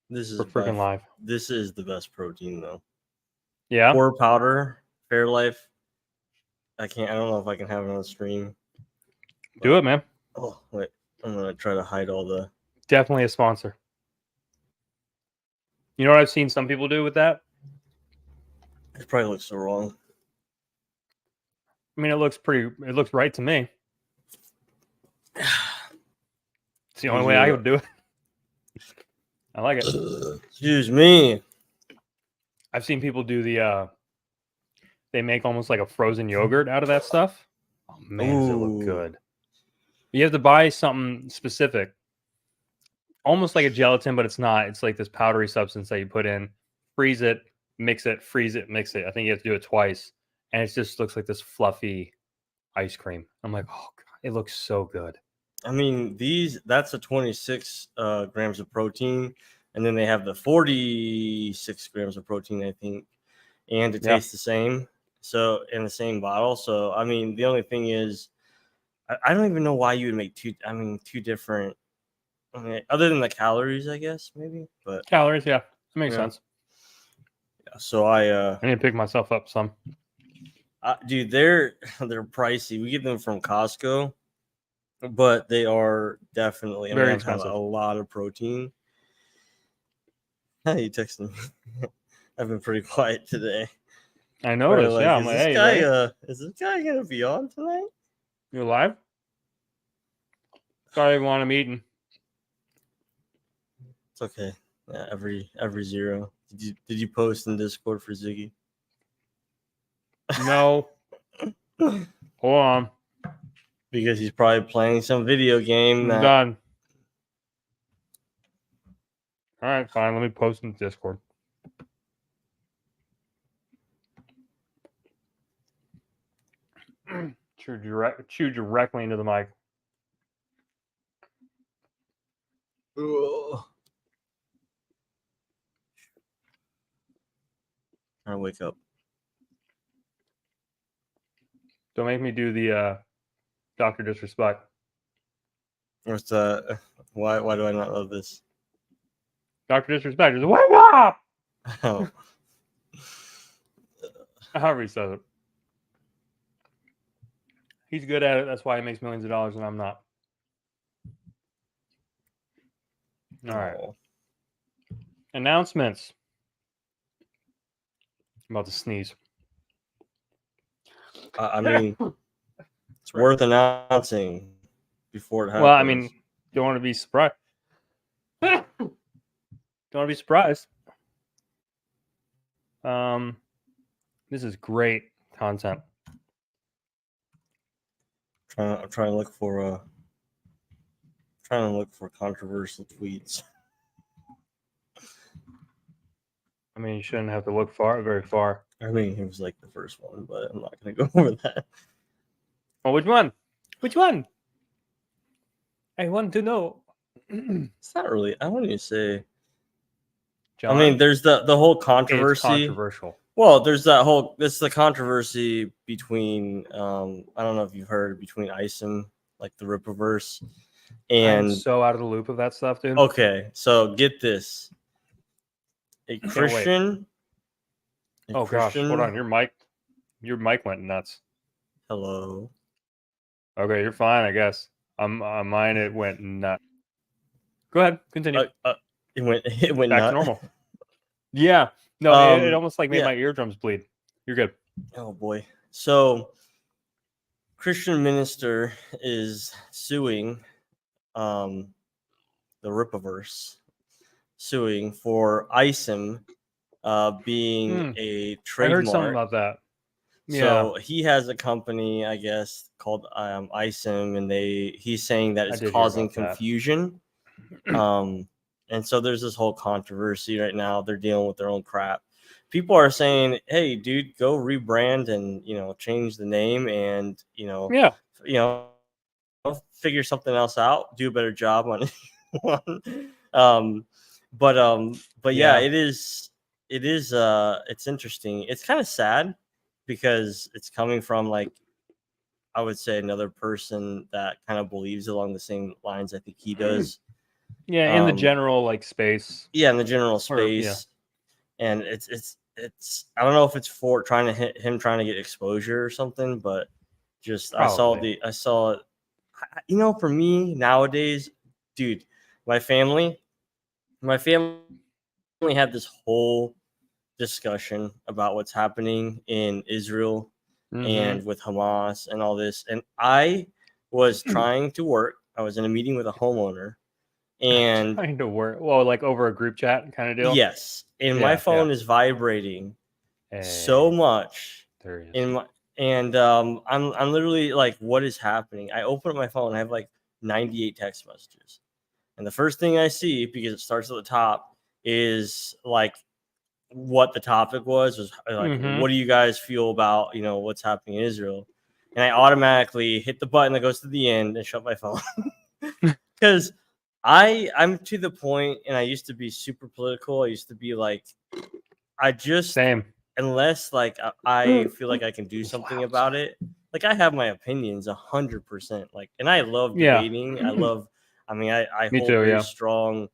This is We're freaking live. This is the best protein though. Yeah. Core powder, Fairlife. I don't know if I can have it on the stream. Do it, man. Oh wait, I'm gonna try to hide all the. Definitely a sponsor. You know what I've seen some people do with that? It probably looks so wrong. I mean, it looks right to me. It's the only way I would do it. I like it. Excuse me. I've seen people do they make almost like a frozen yogurt out of that stuff. Oh man, does it look good. You have to buy something specific. Almost like a gelatin, but it's not. It's like this powdery substance that you put in, freeze it, mix it, freeze it, mix it. I think you have to do it twice. And it just looks like this fluffy ice cream. I'm like, oh God, it looks so good. I mean, that's a 26 grams of protein. And then they have the 46 grams of protein, I think. And it tastes the same. So, in the same bottle. So, I mean, the only thing is, I don't even know why you would make two different. I mean, other than the calories, I guess, maybe. But calories, yeah. That makes sense. Yeah, so I need to pick myself up some. Dude, they're pricey. We get them from Costco, but they are definitely very expensive. A lot of protein. Hey, you texting me. I've been pretty quiet today. I noticed. Like, yeah, I'm like, hey, is this guy gonna be on tonight? You live? Sorry, when I'm eating. It's okay. Yeah, every zero. Did you post in Discord for Ziggy? No. Hold on. Because he's probably playing some video game. I'm done. All right, fine. Let me post in Discord. Chew directly into the mic. Ugh. I wake up. Don't make me do the Dr. Disrespect. What's the why do I not love this? Dr. Disrespect is wake up. Oh. However he says it. He's good at it. That's why he makes millions of dollars and I'm not. All right. Announcements. I'm about to sneeze. I mean, it's worth announcing before it happens. Well, I mean, don't want to be surprised. Don't want to be surprised. This is great content. I'm trying to look for controversial tweets. I mean, you shouldn't have to look very far. I mean, it was like the first one, but I'm not going to go over that. Well, which one? Which one? I want to know. It's not really. I wouldn't even say. John, I mean, there's the whole controversy. It's controversial. Well, there's the controversy between I don't know if you've heard, between Isom, like the Rippaverse, and I'm so out of the loop of that stuff, dude. Okay, so get this. A Christian. Gosh, hold on. Your mic went nuts. Hello. Okay, you're fine, I guess. Mine it went nuts. Go ahead, continue. It went back nut. to normal. Yeah. No, it almost like made my eardrums bleed. You're good. Oh boy. So Christian minister is suing the Rippaverse, suing for Isom being a trademark. I heard something about that. So he has a company, I guess, called Isom, and he's saying that it's causing confusion. And so there's this whole controversy right now. They're dealing with their own crap. People are saying, "Hey, dude, go rebrand and change the name and figure something else out. Do a better job on it." But yeah, it is. It's interesting. It's kind of sad because it's coming from, like, I would say, another person that kind of believes along the same lines I think he does. Yeah, in the general like space. Yeah, in the general Or, space, and it's I don't know if it's for trying to hit him trying to get exposure or something, but just Probably. I saw it. You know, for me nowadays, dude, my family had this whole discussion about what's happening in Israel and with Hamas and all this. And I was trying to work. I was in a meeting with a homeowner, and trying to work. Well, like over a group chat kind of deal. yes, and my phone is vibrating so much There he is. in my and I'm literally like, what is happening? I open up my phone, I have like 98 text messages. And the first thing I see, because it starts at the top, is like what the topic was like, what do you guys feel about, you know, what's happening in Israel? And I automatically hit the button that goes to the end and shut my phone. Because I'm to the point, and I used to be super political. I used to be like, I just Same. Unless like I feel like I can do something about it. Like I have my opinions 100%. Like, and I love debating. I hold Me too, very strong,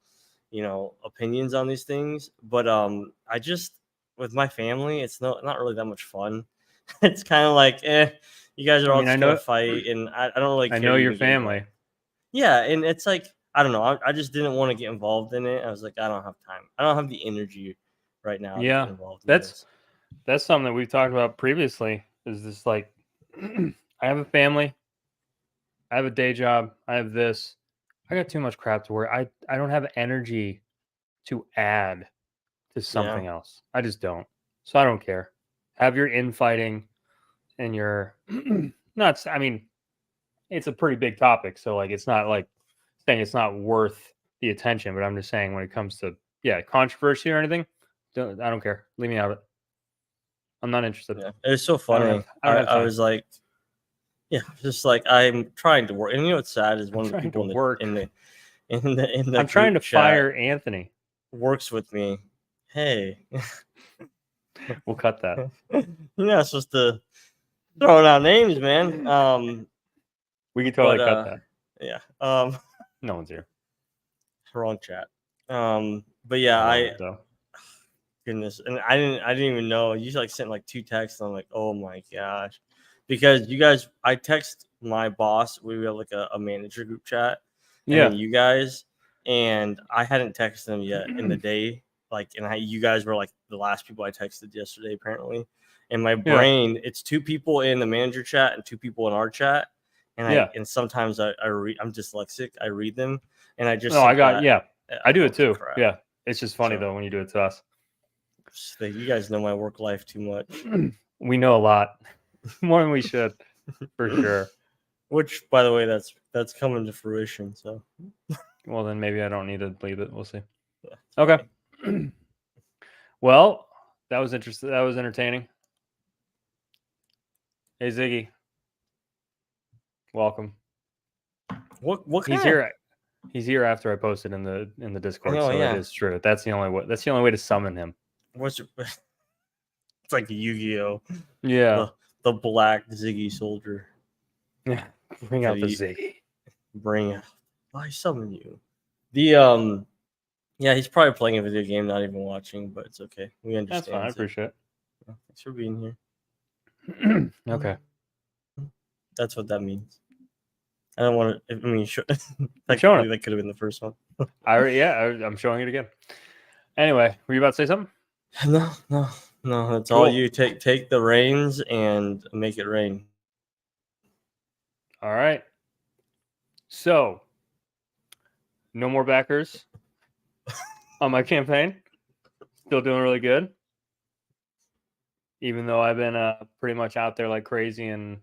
you know, opinions on these things. But I just with my family, it's not really that much fun. It's kind of like, you guys are all just gonna fight, and I don't really care. I know your family. Yeah, and it's like, I don't know. I just didn't want to get involved in it. I was like, I don't have time. I don't have the energy right now to get involved in this. That's something that we've talked about previously. Is this like, I have a family, I have a day job, I have this, I got too much crap to worry. I don't have energy to add to something else. I just don't. So I don't care. Have your infighting and your nuts. I mean, it's a pretty big topic, so like it's not like saying it's not worth the attention, but I'm just saying when it comes to controversy or anything, I don't care. Leave me out of it. I'm not interested. Yeah, it was so funny. I was like, just like I'm trying to work, and you know what's sad is one of the people in the I'm trying to fire Anthony. Works with me. Hey, we'll cut that. You're not supposed to throwing out names, man. We can totally cut that. Yeah. No one's here. Wrong chat. But yeah, goodness, and I didn't even know. You like sent like 2 texts. I'm like, oh my gosh, because you guys, I text my boss. We have like a manager group chat, and then you guys, and I hadn't texted them yet in the day. Like, and you guys were like the last people I texted yesterday, apparently. And my brain, it's 2 people in the manager chat and 2 people in our chat, and and sometimes I read. I'm dyslexic. I read them, and I just I do it too. Crap. Yeah, it's just funny though when you do it to us. You guys know my work life too much. We know a lot more than we should, for sure. Which, by the way, that's coming to fruition. So, well, then maybe I don't need to leave it. We'll see. Yeah. Okay. Well, that was interesting. That was entertaining. Hey, Ziggy. Welcome. What He's here. He's here after I posted in the Discord. So it is true. That's the only way. That's the only way to summon him. It's like a Yu-Gi-Oh. Yeah. The black Ziggy soldier. Yeah. Bring out the Ziggy. Bring out. I summon you. The yeah, he's probably playing a video game, not even watching, but it's okay. We understand. That's fine. I appreciate it. Yeah, thanks for being here. Okay. That's what that means. I don't want to. I mean, I'm showing it. That could have been the first one. I'm showing it again. Anyway, were you about to say something? No. It's all you. Take the reins and make it rain. All right. So, no more backers on my campaign. Still doing really good. Even though I've been pretty much out there like crazy and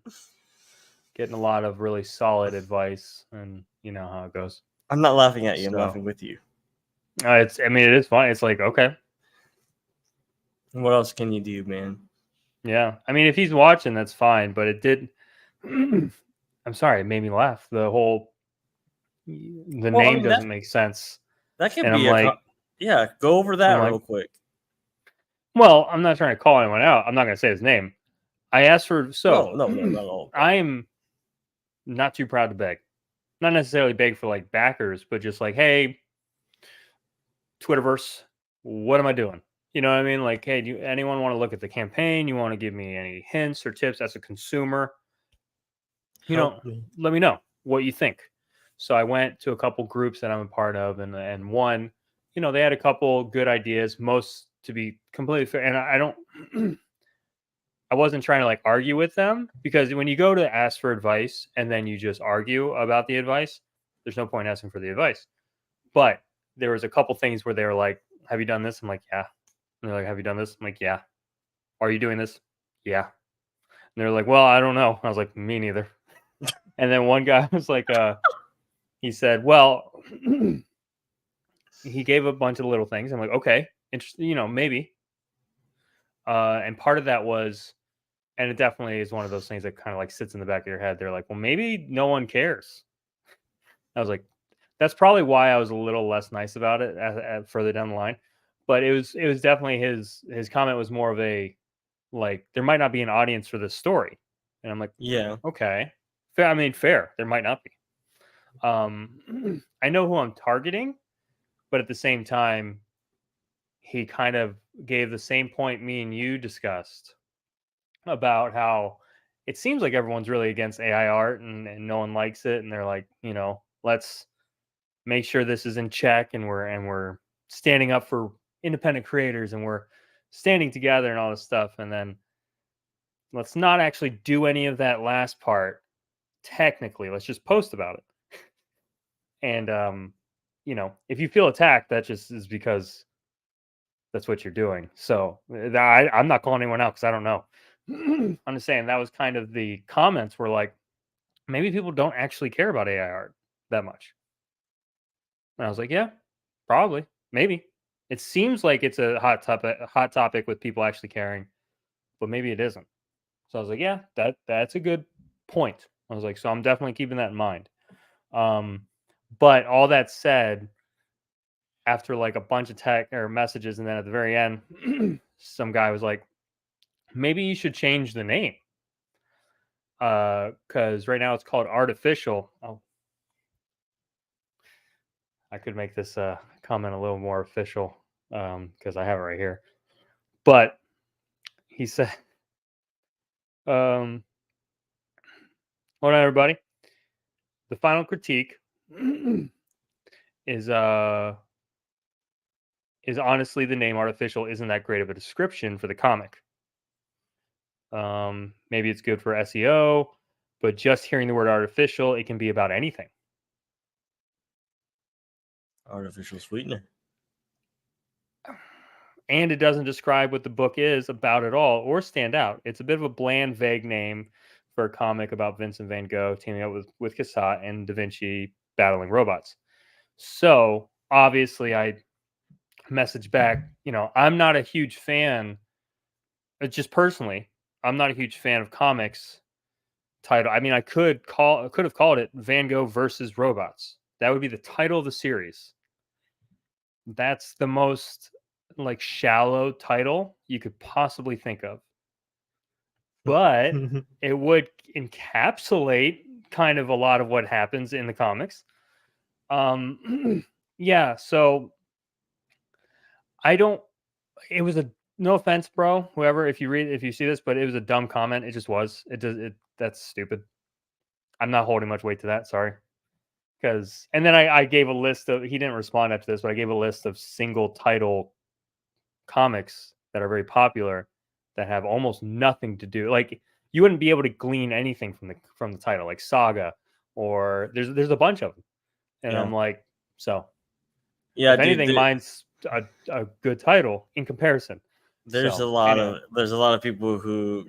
getting a lot of really solid advice, and you know how it goes. I'm not laughing at you. I'm laughing with you. It is fine. It's like, okay. What else can you do, man? Yeah. I mean, if he's watching, that's fine. But it did. I'm sorry. It made me laugh. The name doesn't make sense. That could be go over that real quick. Well, I'm not trying to call anyone out. I'm not going to say his name. I asked for no, not at all. I'm not too proud to beg. not necessarily beg for like backers, but just like, hey, Twitterverse, what am I doing? You know what I mean? Like, hey, do anyone want to look at the campaign? You want to give me any hints or tips as a consumer? Help me. Let me know what you think. So I went to a couple groups that I'm a part of, and one, they had a couple good ideas. Most, to be completely fair, and I don't, I wasn't trying to like argue with them, because when you go to ask for advice and then you just argue about the advice, there's no point asking for the advice. But there was a couple things where they were like, "Have you done this?" I'm like, "Yeah." And they're like, "Have you done this?" I'm like, "Yeah." "Are you doing this?" "Yeah." And they're like, "Well, I don't know." I was like, "Me neither." And then one guy was like, he said, "Well," he gave a bunch of little things. I'm like, "Okay, interesting, maybe." And part of that was, and it definitely is one of those things that kind of like sits in the back of your head. They're like, "Well, maybe no one cares." I was like, that's probably why I was a little less nice about it further down the line. But it was definitely his comment was more of a, like, there might not be an audience for this story. And I'm like, Yeah. okay, fair. I mean, fair. There might not be. I know who I'm targeting, but at the same time, he kind of gave the same point me and you discussed about how it seems like everyone's really against AI art, and no one likes it. And they're like, let's make sure this is in check, and we're standing up for independent creators, and we're standing together and all this stuff. And then let's not actually do any of that last part. Technically, let's just post about it. And if you feel attacked, that just is because that's what you're doing. So I'm not calling anyone out because I don't know. I'm just saying that was kind of the comments were like, maybe people don't actually care about AI art that much. And I was like, yeah, probably, maybe. It seems like it's a hot topic with people actually caring, but maybe it isn't. So I was like, yeah, that's a good point. I was like, so I'm definitely keeping that in mind. But all that said, after like a bunch of tech or messages, and then at the very end, some guy was like, maybe you should change the name. Because right now it's called Artificial. Oh, I could make this comment a little more official, because I have it right here. But he said, hold on, everybody. The final critique is honestly, the name Artificial isn't that great of a description for the comic. Maybe it's good for SEO, but just hearing the word artificial, it can be about anything. Artificial sweetener. And it doesn't describe what the book is about at all or stand out. It's a bit of a bland, vague name for a comic about Vincent van Gogh teaming up with Cassatt and Da Vinci battling robots. So obviously I messaged back, I'm not a huge fan, just personally, I'm not a huge fan of comics title. I mean, I could have called it Van Gogh versus Robots. That would be the title of the series. That's the most like shallow title you could possibly think of. But it would encapsulate kind of a lot of what happens in the comics. Yeah, so I don't it was a no offense, bro, whoever, if you see this, but it was a dumb comment. It just was. That's stupid. I'm not holding much weight to that, sorry. And then I gave a list of, he didn't respond after this, but I gave a list of single title comics that are very popular that have almost nothing to do, like, you wouldn't be able to glean anything from the title, like Saga, or there's a bunch of them. And Yeah. I'm like, so Yeah, if dude. anything, mine's a good title in comparison. There's So a lot anyway. of people who,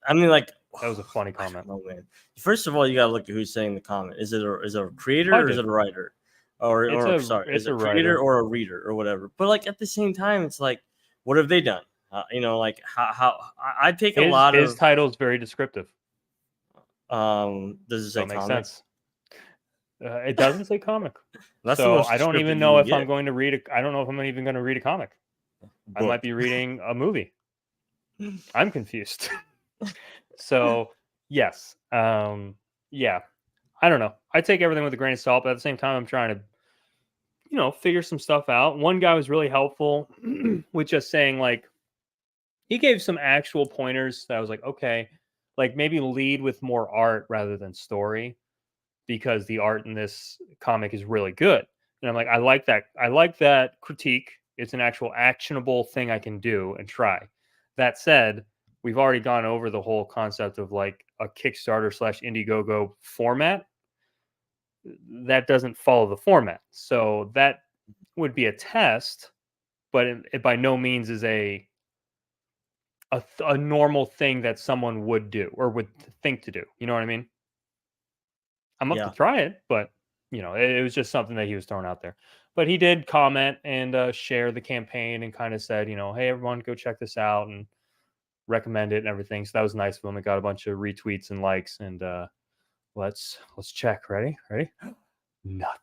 I mean, like, That was a funny I comment. don't know, man. First of all, you gotta look at who's saying the comment. Is it a creator I or is did. it a writer? Or sorry, is It's it a a creator writer. or a reader or whatever? But like at the same time, it's like, what have they done? Like how I take a lot His of title is very descriptive. does it So say it makes comic? sense. It doesn't say comic. That's the So most I don't descriptive even you know can if I'm get. going to read I don't know if I'm even going to read a comic. I might Book. be reading a movie. I'm confused. So yes. Yeah. I don't know. I take everything with a grain of salt, but at the same time, I'm trying to, figure some stuff out. One guy was really helpful with just saying, like, he gave some actual pointers that I was like, okay, like maybe lead with more art rather than story because the art in this comic is really good. And I'm like, I like that. I like that critique. It's an actual actionable thing I can do and try. That said, we've already gone over the whole concept of like a Kickstarter slash Indiegogo format that doesn't follow the format. So that would be a test, but it by no means is a normal thing that someone would do or would think to do. You know what I mean? I'm up to Yeah. try it, but it was just something that he was throwing out there. But he did comment and share the campaign and kind of said, hey everyone, go check this out and recommend it and everything. So that was nice of him. It got a bunch of retweets and likes. And let's check. Ready? Nothing.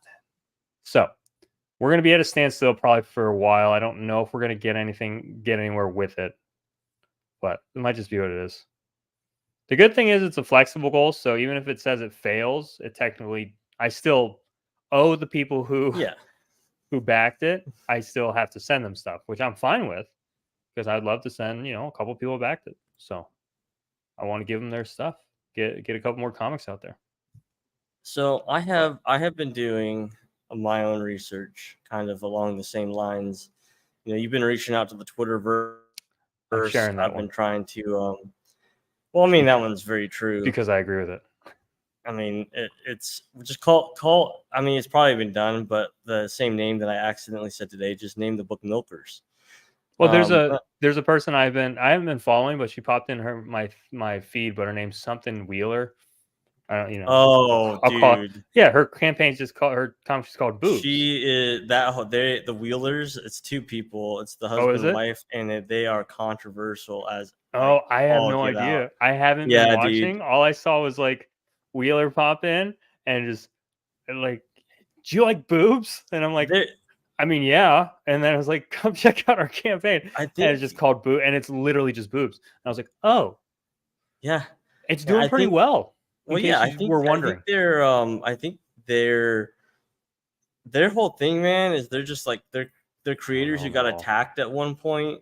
So we're gonna be at a standstill probably for a while. I don't know if we're gonna get anywhere with it, but it might just be what it is. The good thing is it's a flexible goal, so even if it says it fails, it technically I still owe the people who Yeah. who backed it. I still have to send them stuff, which I'm fine with because I'd love to send a couple people backed it. So I want to give them their stuff, get a couple more comics out there. So I have been doing my own research, kind of along the same lines. You've been reaching out to the Twitterverse. I'm sharing that I've one been trying to. Well, I mean that one's very true. because I agree with it. I mean, it's just call. I mean, it's probably been done, but the same name that I accidentally said today, just name the book Milkers. Well, there's a person I haven't been following, but she popped in my feed, but her name's something Wheeler. I don't, Oh, I'll call. dude. Yeah, her campaign's just called her comic is called Boobs. She is the Wheelers. It's two people. It's the Oh, husband is and it? wife, and they are controversial as Oh, like I have all no get out. idea. I haven't been Yeah, watching. dude. All I saw was like Wheeler pop in and just like, do you like boobs? And I'm like, There, I mean, yeah. And then I was like, come check out our campaign. I And think. it's just called Boo, and it's literally just boobs. And I was like, oh, Yeah, it's yeah. doing I pretty think. well. In Well, yeah. case I you think. were I think wondering. they're. I think their whole thing, man, is they're just like they're creators who got No. attacked at one point,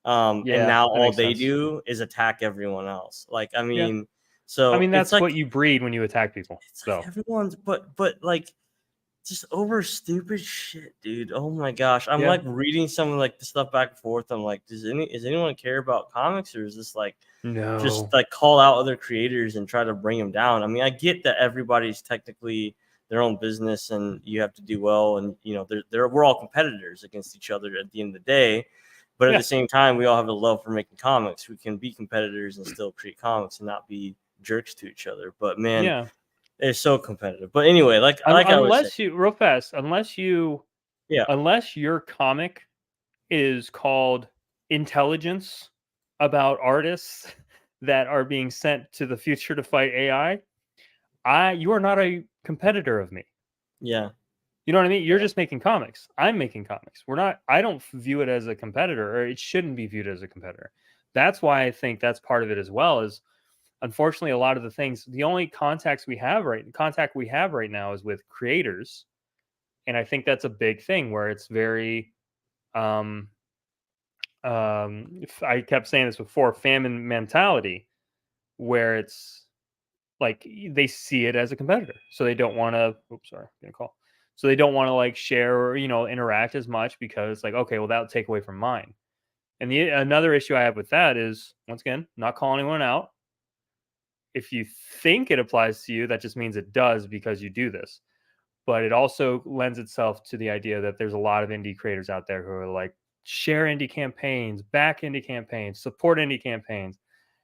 and Yeah, now that all makes they sense. do is attack everyone else. Like, I Yeah. mean, I so mean, that's what you breed when you attack people. it's So like everyone's, but like just over stupid shit, dude. Oh my gosh, I'm yeah. like reading some of like the stuff back and forth. I'm like, does anyone care about comics, or is this like just No. like call out other creators and try to bring them down? I mean, I get that everybody's technically their own business and you have to do well, and we're all competitors against each other at the end of the day. But at Yeah. the same time, we all have a love for making comics. We can be competitors and still create comics and not be jerks to each other. But man, Yeah. they're so competitive. But anyway, like I was saying, Unless you real fast, unless yeah, your comic is called Intelligence about artists that are being sent to the future to fight AI, you are not a competitor of me. yeah, You know what I mean? You're yeah, just making comics. I'm making comics. We're not I don't view it as a competitor, or it shouldn't be viewed as a competitor. That's why I think that's part of it as well. Is unfortunately a lot of the things, the only contact we have right now is with creators. And I think that's a big thing where it's very um I kept saying this before, famine mentality, where it's like they see it as a competitor. So they don't want to oops, sorry, getting a call. So they don't want to like share or interact as much because like, okay, well, that'll take away from mine. And the another issue I have with that is, once again, not calling anyone out. If you think it applies to you, that just means it does because you do this. But it also lends itself to the idea that there's a lot of indie creators out there who are like, share indie campaigns, back indie campaigns, support indie campaigns.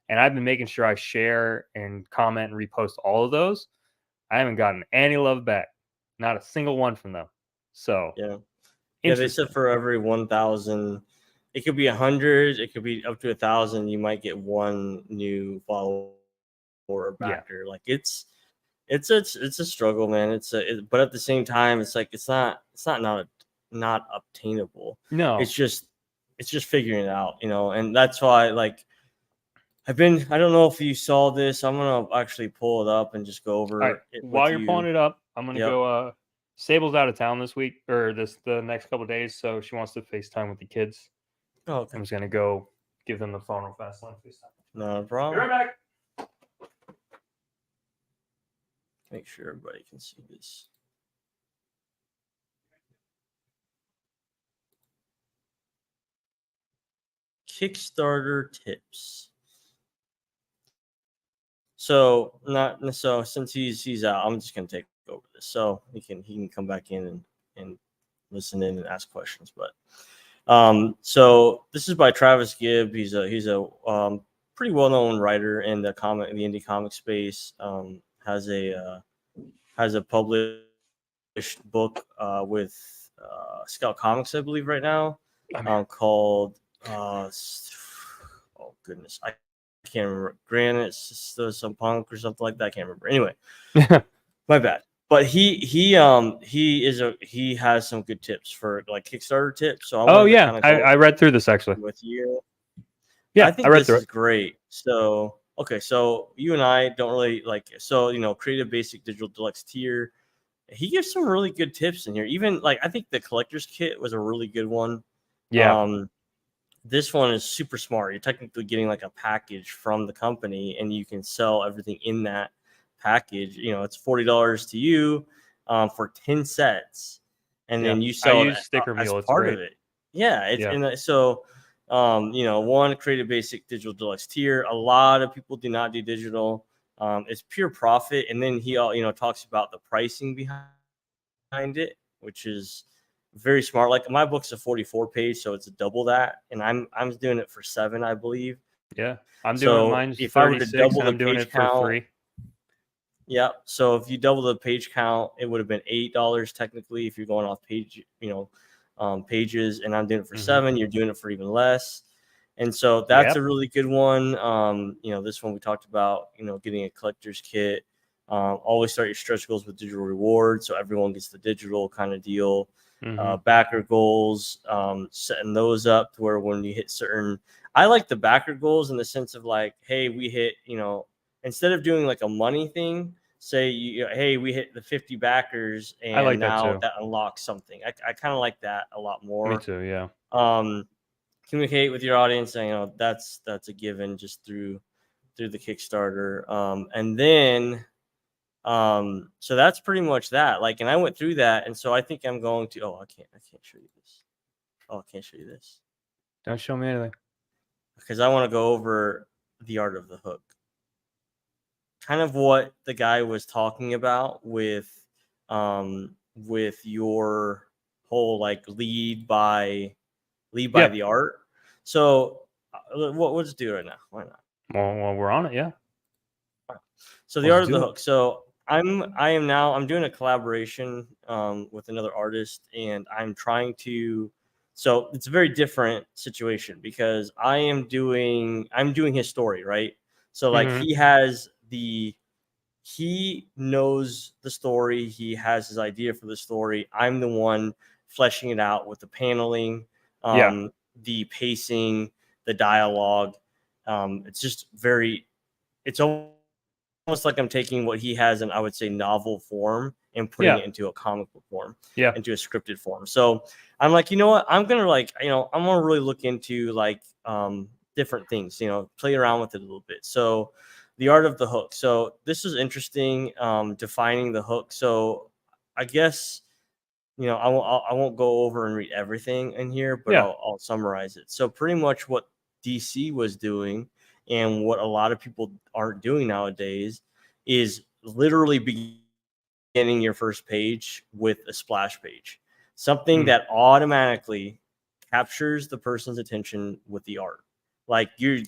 And I've been making sure I share and comment and repost all of those. I haven't gotten any love back, not a single one from them. So yeah. Yeah, they interesting. said for every 1,000, it could be 100, it could be up to 1,000. You might get one new follower or Yeah. backer. Like it's a struggle, man. But at the same time, it's like it's not obtainable. No. It's just figuring it out, and that's why like I don't know if you saw this. I'm gonna actually pull it up and just go All right. over it While with you're you. pulling it up, I'm gonna Yep. go. Sable's out of town this week or the next couple of days, so she wants to FaceTime with the kids. Oh, okay. I'm just gonna go give them the phone real fast. Let me FaceTime. No Be problem. right back. Make sure everybody can see this. Kickstarter tips. So since he's out, I'm just gonna take over this. So he can come back in and listen in and ask questions. But so this is by Travis Gibb. He's a pretty well known writer in the indie comic space. Has a published book with Scout Comics, I believe, right now, called oh goodness, I can't remember. Granite some punk or something like that. I can't remember. Anyway, my bad. But he has some good tips for like Kickstarter tips. So I wanted to kind of go I read through this actually with you. Yeah, I think this is great. So okay, so you and I don't really like create a basic digital deluxe tier. He gives some really good tips in here. Even like I think the collector's kit was a really good one. Yeah. This one is super smart. You're technically getting like a package from the company, and you can sell everything in that package. It's $40 to you for 10 sets, and then you sell it Sticker as Mule. It's part great. of it. Yeah, one, create a basic digital deluxe tier. A lot of people do not do digital. It's pure profit, and then he talks about the pricing behind it, which is very smart. Like my book's a 44 page, so it's double that, and I'm doing it for 7, I believe. Yeah, I'm doing So mine's if I were to 36, double and the I'm doing page it for count, free. yeah. So if you double the page count, it would have been $8 technically if you're going off pages, and I'm doing it for 7. You're doing it for even less. And so that's a really good one. This one we talked about, getting a collector's kit. Always start your stretch goals with digital rewards, so everyone gets the digital kind of deal. Backer goals, setting those up to where when you hit certain, I like the backer goals in the sense of like, hey, we hit, instead of doing like a money thing, say hey, we hit the 50 backers, and I like now that unlocks something. I kind of like that a lot more. Me too. Yeah. Communicate with your audience, and that's a given just through the Kickstarter. And then so that's pretty much that. Like, and I went through that, and so I think I'm going to I can't show you this. I can't show you this. Don't show me anything. Because I want to go over the art of the hook. Kind of what the guy was talking about with your whole like lead by the art. So let's do it right now. Why not? Well, we're on it. Yeah. So the art of the hook. So I'm doing a collaboration with another artist, and I'm trying to. So it's a very different situation because I'm doing his story, right? So like he knows the story, he has his idea for the story. I'm the one fleshing it out with the paneling, the pacing, the dialogue. It's just it's almost like I'm taking what he has in, I would say, novel form and putting it into a comic book form, into a scripted form. So I'm like, you know what? I'm gonna I'm gonna really look into like different things, play around with it a little bit. So the art of the hook. So this is interesting, defining the hook. So I guess I won't go over and read everything in here, but I'll summarize it. So pretty much what DC was doing and what a lot of people aren't doing nowadays is literally beginning your first page with a splash page, something that automatically captures the person's attention with the art. Like you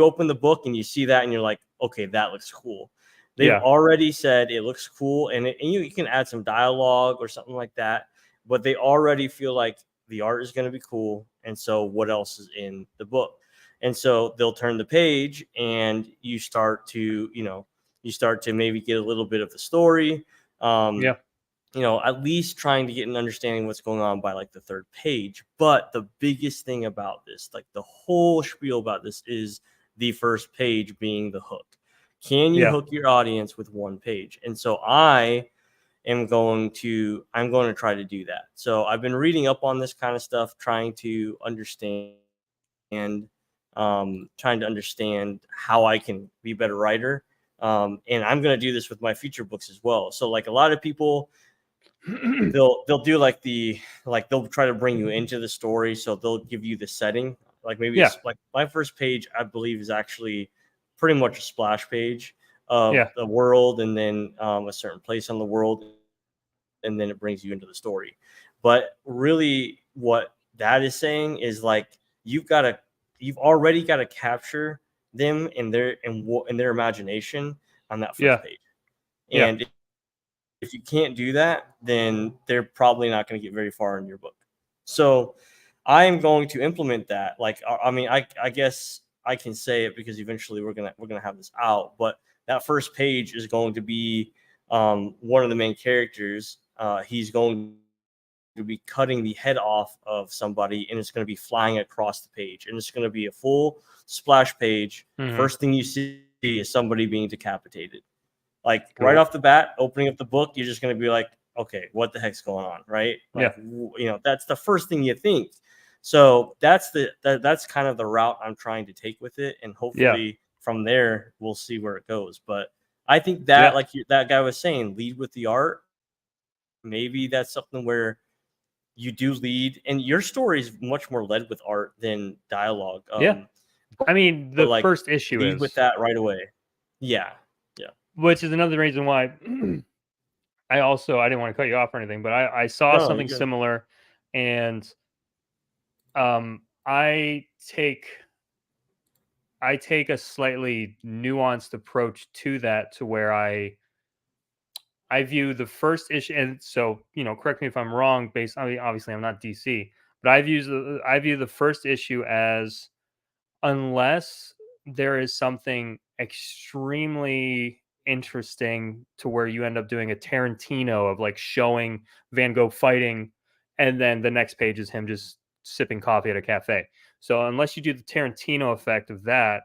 open the book and you see that and you're like, okay, that looks cool. They've already said it looks cool, and you can add some dialogue or something like that, but they already feel like the art is going to be cool. And so what else is in the book? And so they'll turn the page and you start to maybe get a little bit of the story. At least trying to get an understanding what's going on by like the third page. But the biggest thing about this, like the whole spiel about this, is the first page being the hook. Can you Yeah. hook your audience with one page? And so I'm going to try to do that. So I've been reading up on this kind of stuff, trying to understand how I can be a better writer. And I'm going to do this with my future books as well. So like a lot of people, they'll do they'll try to bring you into the story. So they'll give you the setting. Like maybe Yeah. it's like my first page, I believe, is actually pretty much a splash page of Yeah. the world, and then a certain place on the world, and then it brings you into the story. But really, what that is saying is like you've already got to capture them in their imagination on that Yeah. first page. Yeah. And if you can't do that, then they're probably not going to get very far in your book. So I am going to implement that. Like, I mean, I guess I can say it because eventually we're gonna have this out. But that first page is going to be one of the main characters. He's going to be cutting the head off of somebody, and it's going to be flying across the page, and it's going to be a full splash page. Mhm. First thing you see is somebody being decapitated. Like Cool. right off the bat, opening up the book, you're just going to be like, okay, what the heck's going on, right? Like, that's the first thing you think. So that's kind of the route I'm trying to take with it, and hopefully from there we'll see where it goes. But I think that, like that guy was saying, lead with the art. Maybe that's something where you do lead, and your story is much more led with art than dialogue. I mean, the like, first issue lead with that right away. Yeah. Which is another reason why I didn't want to cut you off or anything, but I saw No, something you're good. similar, and I take a slightly nuanced approach to that, to where I view the first issue, and so correct me if I'm wrong. Based, I mean, obviously I'm not DC, but I view the first issue as, unless there is something extremely interesting to where you end up doing a Tarantino of like showing Van Gogh fighting, and then the next page is him just sipping coffee at a cafe. So unless you do the Tarantino effect of that,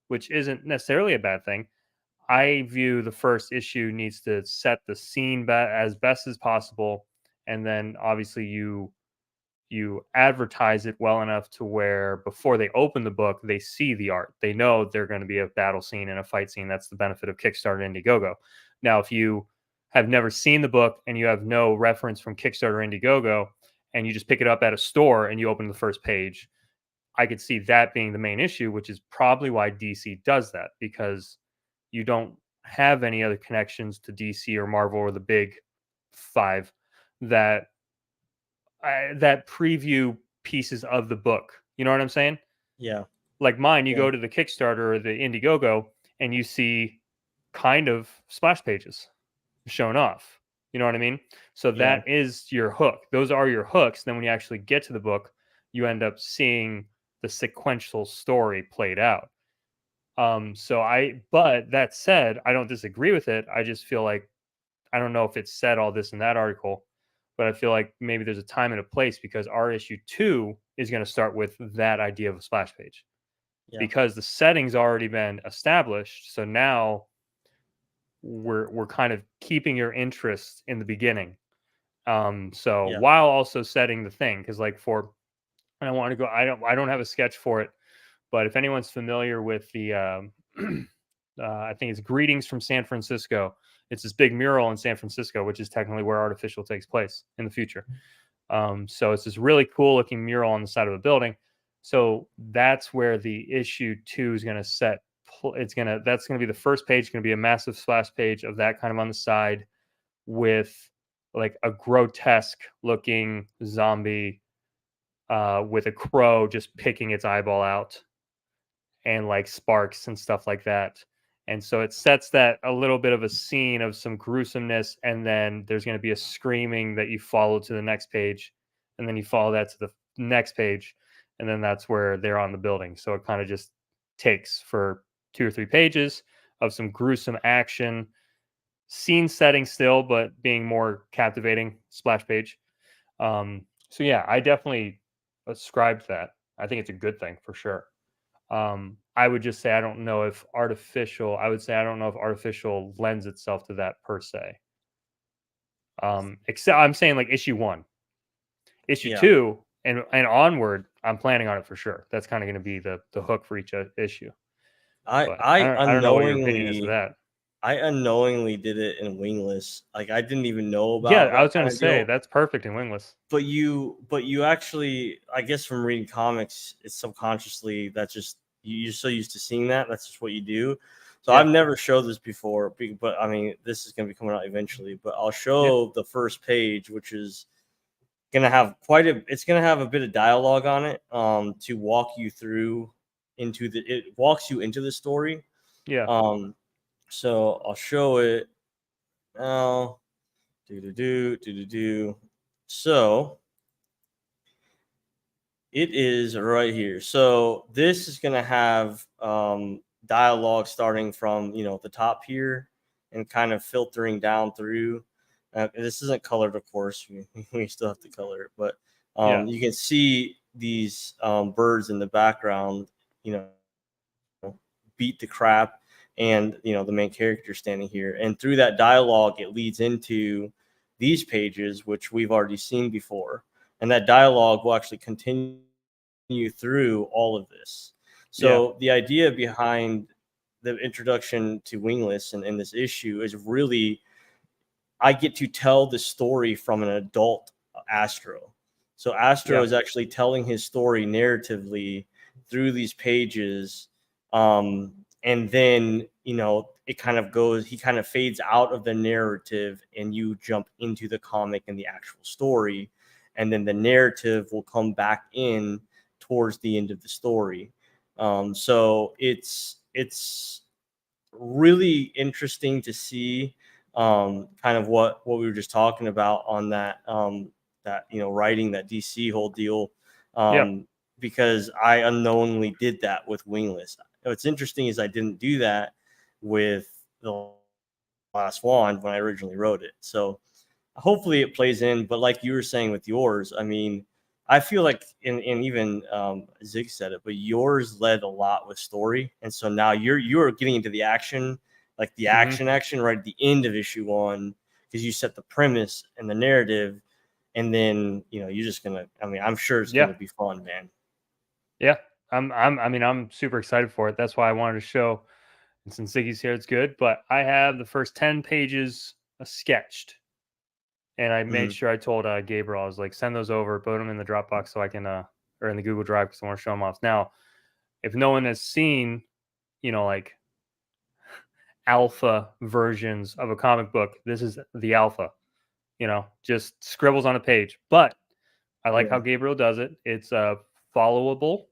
which isn't necessarily a bad thing, I view the first issue needs to set the scene as best as possible, and then obviously you advertise it well enough to where before they open the book, they see the art. They know they're going to be a battle scene and a fight scene. That's the benefit of Kickstarter and Indiegogo. Now, if you have never seen the book and you have no reference from Kickstarter or Indiegogo, and you just pick it up at a store and you open the first page, I could see that being the main issue, which is probably why DC does that, because you don't have any other connections to DC or Marvel or the big five that that preview pieces of the book. You know what I'm saying? Yeah. Like mine, you Yeah. go to the Kickstarter or the Indiegogo and you see kind of splash pages shown off. You know what I mean? So that is your hook. Those are your hooks. Then when you actually get to the book, you end up seeing the sequential story played out. But that said, I don't disagree with it. I just feel like, I don't know if it said all this in that article, but I feel like maybe there's a time and a place, because our issue 2 is going to start with that idea of a splash page, because the setting's already been established. So now we're kind of keeping your interest in the beginning. While also setting the thing, because like I don't want to go. I don't have a sketch for it, but if anyone's familiar with the, I think it's Greetings from San Francisco. It's this big mural in San Francisco, which is technically where Artificial takes place in the future. So it's this really cool looking mural on the side of a building. So that's where the issue 2 is going to set. That's going to be the first page. It's going to be a massive splash page of that kind of on the side, with like a grotesque looking zombie with a crow just picking its eyeball out, and like sparks and stuff like that. And so it sets that a little bit of a scene of some gruesomeness, and then there's going to be a screaming that you follow to the next page, and then you follow that to the next page, and then that's where they're on the building. So it kind of just takes for 2 or 3 pages of some gruesome action, scene setting still, but being more captivating splash page. So yeah, I definitely ascribe to that. I think it's a good thing for sure. I would just say I don't know if artificial. I would say I don't know if artificial lends itself to that per se. Except I'm saying like issue 1, issue Yeah. 2, and onward. I'm planning on it for sure. That's kind of going to be the hook for each issue. I But I I don't know what your opinion is of unknowingly that. I unknowingly did it in wingless. Like I didn't even know Yeah, about I that was going kind to of say deal. that's perfect in wingless. But you actually, I guess from reading comics, it's subconsciously that's just you're so used to seeing that. That's just what you do. So Yeah, I've never showed this before, but I mean, this is going to be coming out eventually. But I'll yeah, show the first page, which is gonna have it's gonna have a bit of dialogue on it to walk you through it walks you into the story. yeah, So I'll show it now. Do. So it is right here. So this is gonna have dialogue starting from the top here and kind of filtering down through. This isn't colored, of course. We still have to color it, but yeah, you can see these birds in the background. You know, beat the crap, and the main character standing here. And through that dialogue, it leads into these pages, which we've already seen before, and that dialogue will actually continue through all of this. yeah, So the idea behind the introduction to Wingless and in this issue is really I get to tell the story from an adult Astro. So Astro yeah, is actually telling his story narratively through these pages. And then, it kind of goes, he kind of fades out of the narrative and you jump into the comic and the actual story. And then the narrative will come back in towards the end of the story. So it's really interesting to see kind of what we were just talking about on that writing that DC whole deal, yeah, because I unknowingly did that with Wingless. What's interesting is I didn't do that with the last wand when I originally wrote it. So hopefully it plays in. But like you were saying with yours, I mean, I feel like, and even Zig said it, but yours led a lot with story, and so now you're getting into the action, like the hmm action right at the end of issue 1, because you set the premise and the narrative, and then you're just gonna. I mean, I'm sure it's yeah, gonna be fun, man. yeah. I mean, I'm super excited for it. That's why I wanted to show. And since Ziggy's here, it's good. But I have the first 10 pages sketched. And I made Mhm. sure I told Gabriel, I was like, send those over, put them in the Dropbox so I can, or in the Google Drive because I want to show them off. Now, if no one has seen, like alpha versions of a comic book, this is the alpha, just scribbles on a page. But I like how Yeah. Gabriel does it. It's followable.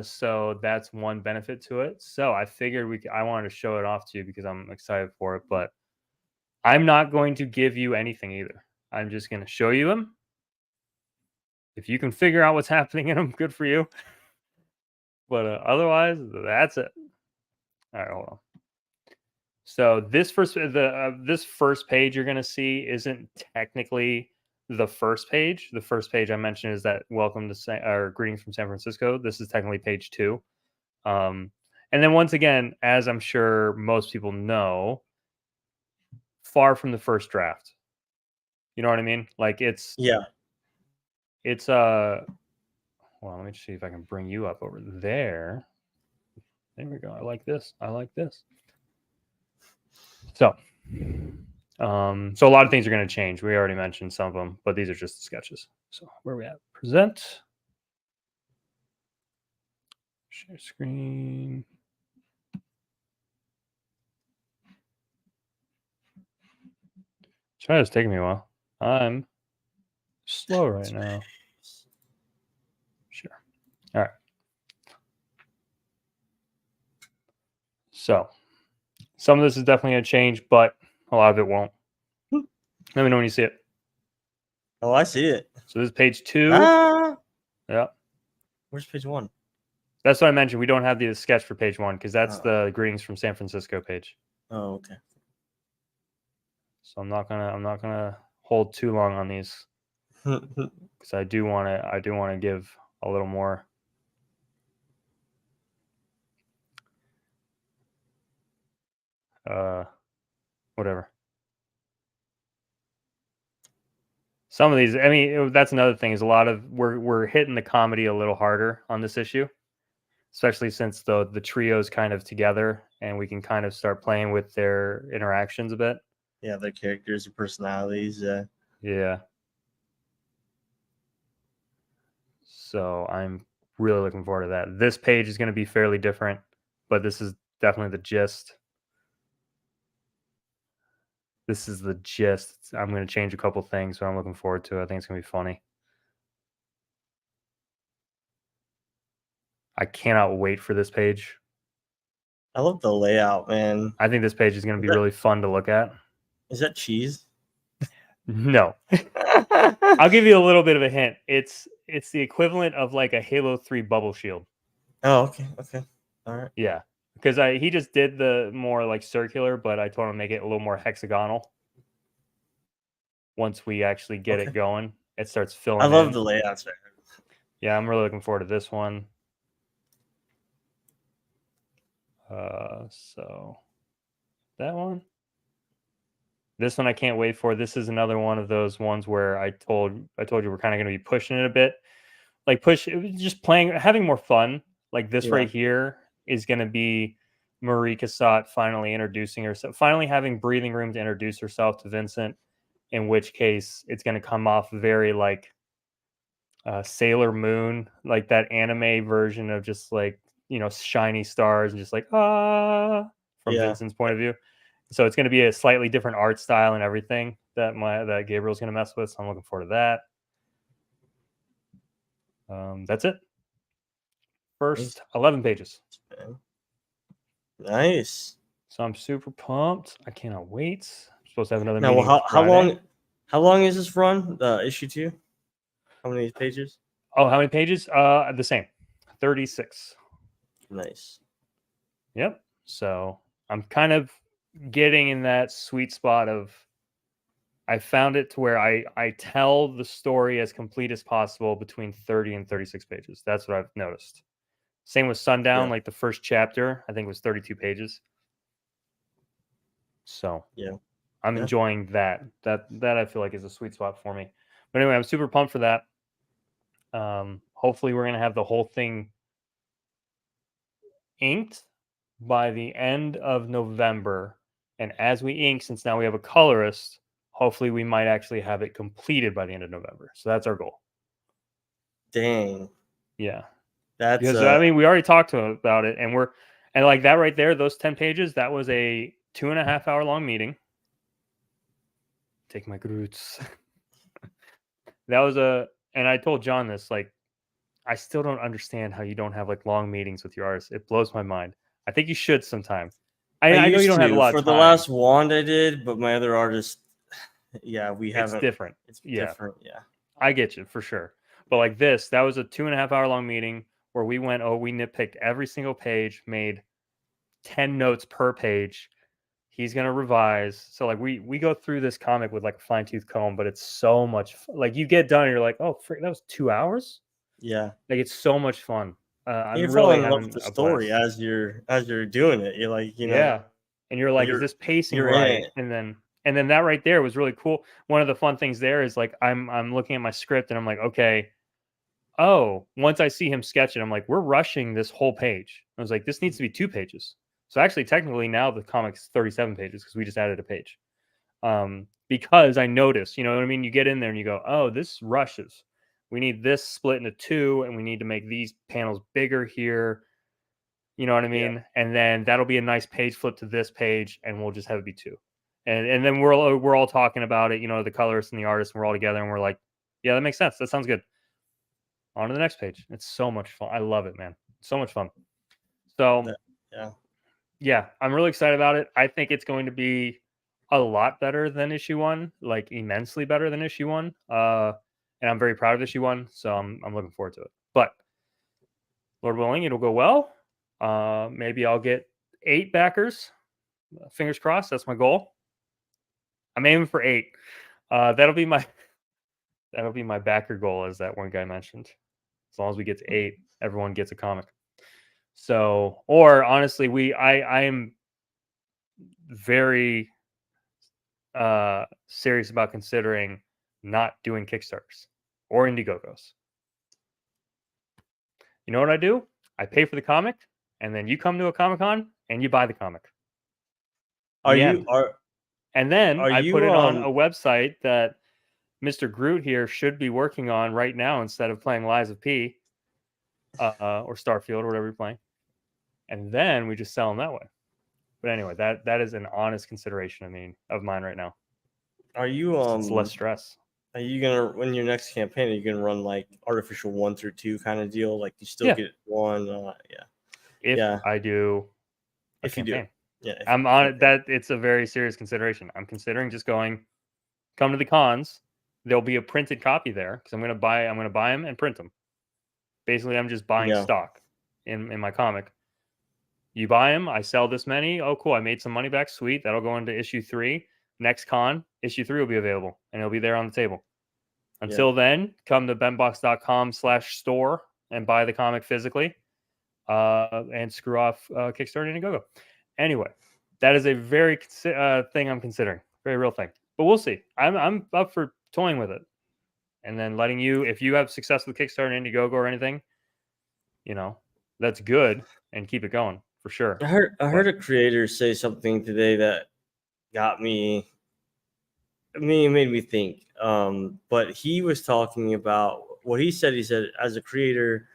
So that's one benefit to it. So I figured I wanted to show it off to you because I'm excited for it. But I'm not going to give you anything either. I'm just going to show you them. If you can figure out what's happening in them, good for you. But otherwise, that's it. All right, hold on. So this first page you're going to see isn't technically the first page. The first page I mentioned is that welcome to or greetings from San Francisco. This is technically page 2. And then once again, as I'm sure most people know, far from the first draft. You know what I mean? Like Yeah. it's well, let me see if I can bring you up over there. There we go. I like this. I like this. So, so a lot of things are going to change. We already mentioned some of them, but these are just the sketches. So where are we at? Present. Share screen. Sorry, it's taking me a while. I'm slow right now. Sure. All right. So some of this is definitely going to change, but a lot of it won't. Let me know when you see it. Oh, I see it. So this is page 2. Ah, Yeah. where's page 1? That's what I mentioned. We don't have the sketch for page 1 because that's Oh, the greetings from San Francisco page. oh, okay. So I'm not gonna hold too long on these because I do want to give a little more whatever. Some of these, I mean, that's another thing is a lot of we're hitting the comedy a little harder on this issue, especially since the trio's kind of together and we can kind of start playing with their interactions a bit. Yeah, their characters and personalities. Yeah. So I'm really looking forward to that. This page is going to be fairly different, but this is definitely the gist. This is the gist. I'm going to change a couple things, but I'm looking forward to it. I think it's going to be funny. I cannot wait for this page. I love the layout, man. I think this page is going to be really fun to look at. Is that cheese? No. I'll give you a little bit of a hint. It's the equivalent of like a Halo 3 bubble shield. Oh, okay. All right. Yeah. Because he just did the more like circular, but I told him to make it a little more hexagonal. Once we actually get it going, it starts filling. I love the layouts, man. Yeah, I'm really looking forward to this one. So that one. This one I can't wait for. This is another one of those ones where I told you we're kind of going to be pushing it a bit. Like just playing, having more fun. Like this right here is going to be Marie Cassatt finally introducing herself, finally having breathing room to introduce herself to Vincent, in which case it's going to come off very like Sailor Moon, like that anime version of just like, you know, shiny stars and just like, from Vincent's point of view. So it's going to be a slightly different art style and everything that Gabriel's going to mess with. So I'm looking forward to that. That's it. First 11 pages. Nice. So I'm super pumped. I cannot wait. I'm supposed to have another now, meeting. How long is this run? Issue 2? How many pages? Oh, how many pages? The same. 36. Nice. Yep. So I'm kind of getting in that sweet spot of I found it to where I tell the story as complete as possible between 30 and 36 pages. That's what I've noticed. Same with Sundown, like the first chapter, I think it was 32 pages. So I'm enjoying that. That I feel like is a sweet spot for me. But anyway, I'm super pumped for that. Hopefully we're gonna have the whole thing inked by the end of November. And as we ink, since now we have a colorist, hopefully we might actually have it completed by the end of November. So that's our goal. Dang. Yeah. That's because I mean, we already talked to him about it, and like that right there, those 10 pages, that was a 2.5 hour long meeting. Take my roots. That was and I told John this, like, I still don't understand how you don't have like long meetings with your artists. It blows my mind. I think you should sometime. I know you don't have a lot of time. For the last wand I did, but my other artist, we haven't. It's different. It's different. Yeah. I get you for sure. But like this, that was a 2.5 hour long meeting where we went, we nitpicked every single page, made 10 notes per page. He's going to revise. So like we go through this comic with like a fine tooth comb, but it's so much like you get done and you're like, oh, frick, that was 2 hours. Yeah. Like it's so much fun. You're really in love with the story as you're doing it. You're like, and you're like, is this pacing right? And then that right there was really cool. One of the fun things there is like I'm looking at my script and I'm like, okay, once I see him sketch it, I'm like, we're rushing this whole page. I was like, this needs to be 2 pages. So actually, technically now the comic's 37 pages because we just added a page. Because I noticed, you know what I mean? You get in there and you go, oh, this rushes. We need this split into 2, and we need to make these panels bigger here. You know what I mean? Yeah. And then that'll be a nice page flip to this page, and we'll just have it be 2. And then we're all talking about it, you know, the colorist and the artist, and we're all together, and we're like, yeah, that makes sense. That sounds good. On to the next page. It's so much fun. I love it, man. So much fun. So, I'm really excited about it. I think it's going to be a lot better than issue 1, like immensely better than issue 1. And I'm very proud of issue 1, so I'm looking forward to it. But Lord willing, it'll go well. Maybe I'll get 8 backers. Fingers crossed. That's my goal. I'm aiming for 8. That'll be my backer goal, as that one guy mentioned. As long as we get to 8, everyone gets a comic. So, or honestly, I am very serious about considering not doing Kickstarters or Indiegogos. You know what I do? I pay for the comic, and then you come to a Comic-Con and you buy the comic. And then I put it on a website that Mr. Groot here should be working on right now instead of playing Lies of P or Starfield or whatever you're playing. And then we just sell them that way. But anyway, that is an honest consideration of mine right now. Are you it's less stress. Are you gonna, when your next campaign, are you gonna run like artificial 1 through 2 kind of deal? Like you still get one? If I do, if campaign. You do, I'm on it. That it's a very serious consideration. I'm considering just come to the cons. There'll be a printed copy there because I'm gonna buy them and print them. Basically, I'm just buying stock in my comic. You buy them, I sell this many. Oh, cool! I made some money back. Sweet, that'll go into issue 3. Next con, issue 3 will be available, and it'll be there on the table. Until then, come to BentBox.com/store and buy the comic physically, and screw off Kickstarter and Indiegogo. Anyway, that is a very thing I'm considering, very real thing. But we'll see. I'm up for toying with it, and then letting you, if you have success with Kickstarter and Indiegogo or anything, that's good, and keep it going for sure. I heard a creator say something today that got me. It made me think. But he was talking about what he said. He said, as a creator,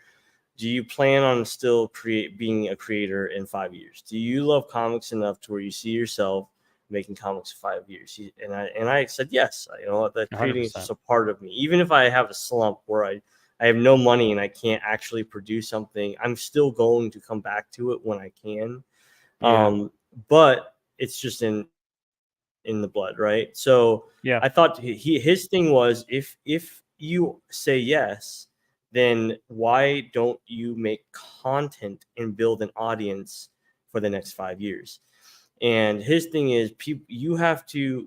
do you plan on still being a creator in 5 years? Do you love comics enough to where you see yourself making comics for 5 years? And I said yes. That creating 100%. is just a part of me. Even if I have a slump where I have no money and I can't actually produce something, I'm still going to come back to it when I can. But it's just in the blood, right? So I thought his thing was, if you say yes, then why don't you make content and build an audience for the next 5 years? And his thing is, you have to,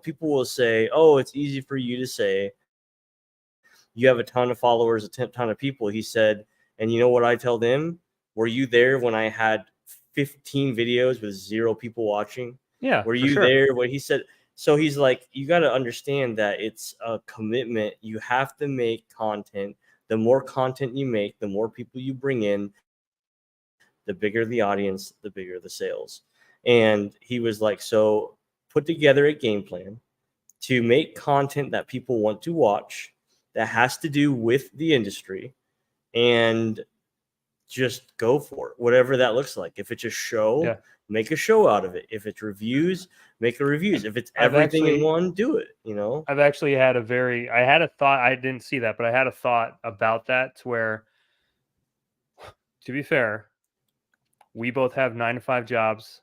people will say, oh, it's easy for you to say. You have a ton of followers, a ton of people. He said, and you know what I tell them? Were you there when I had 15 videos with 0 people watching? Yeah. Were you there? What he said. So he's like, you got to understand that it's a commitment. You have to make content. The more content you make, the more people you bring in, the bigger the audience, the bigger the sales. And he was like, so put together a game plan to make content that people want to watch, that has to do with the industry, and just go for it, whatever that looks like. If it's a show, make a show out of it. If it's reviews, make a reviews. If it's everything in one, do it. I've actually had I had a thought. I didn't see that, but I had a thought about that, to where, to be fair, we both have 9-to-5 jobs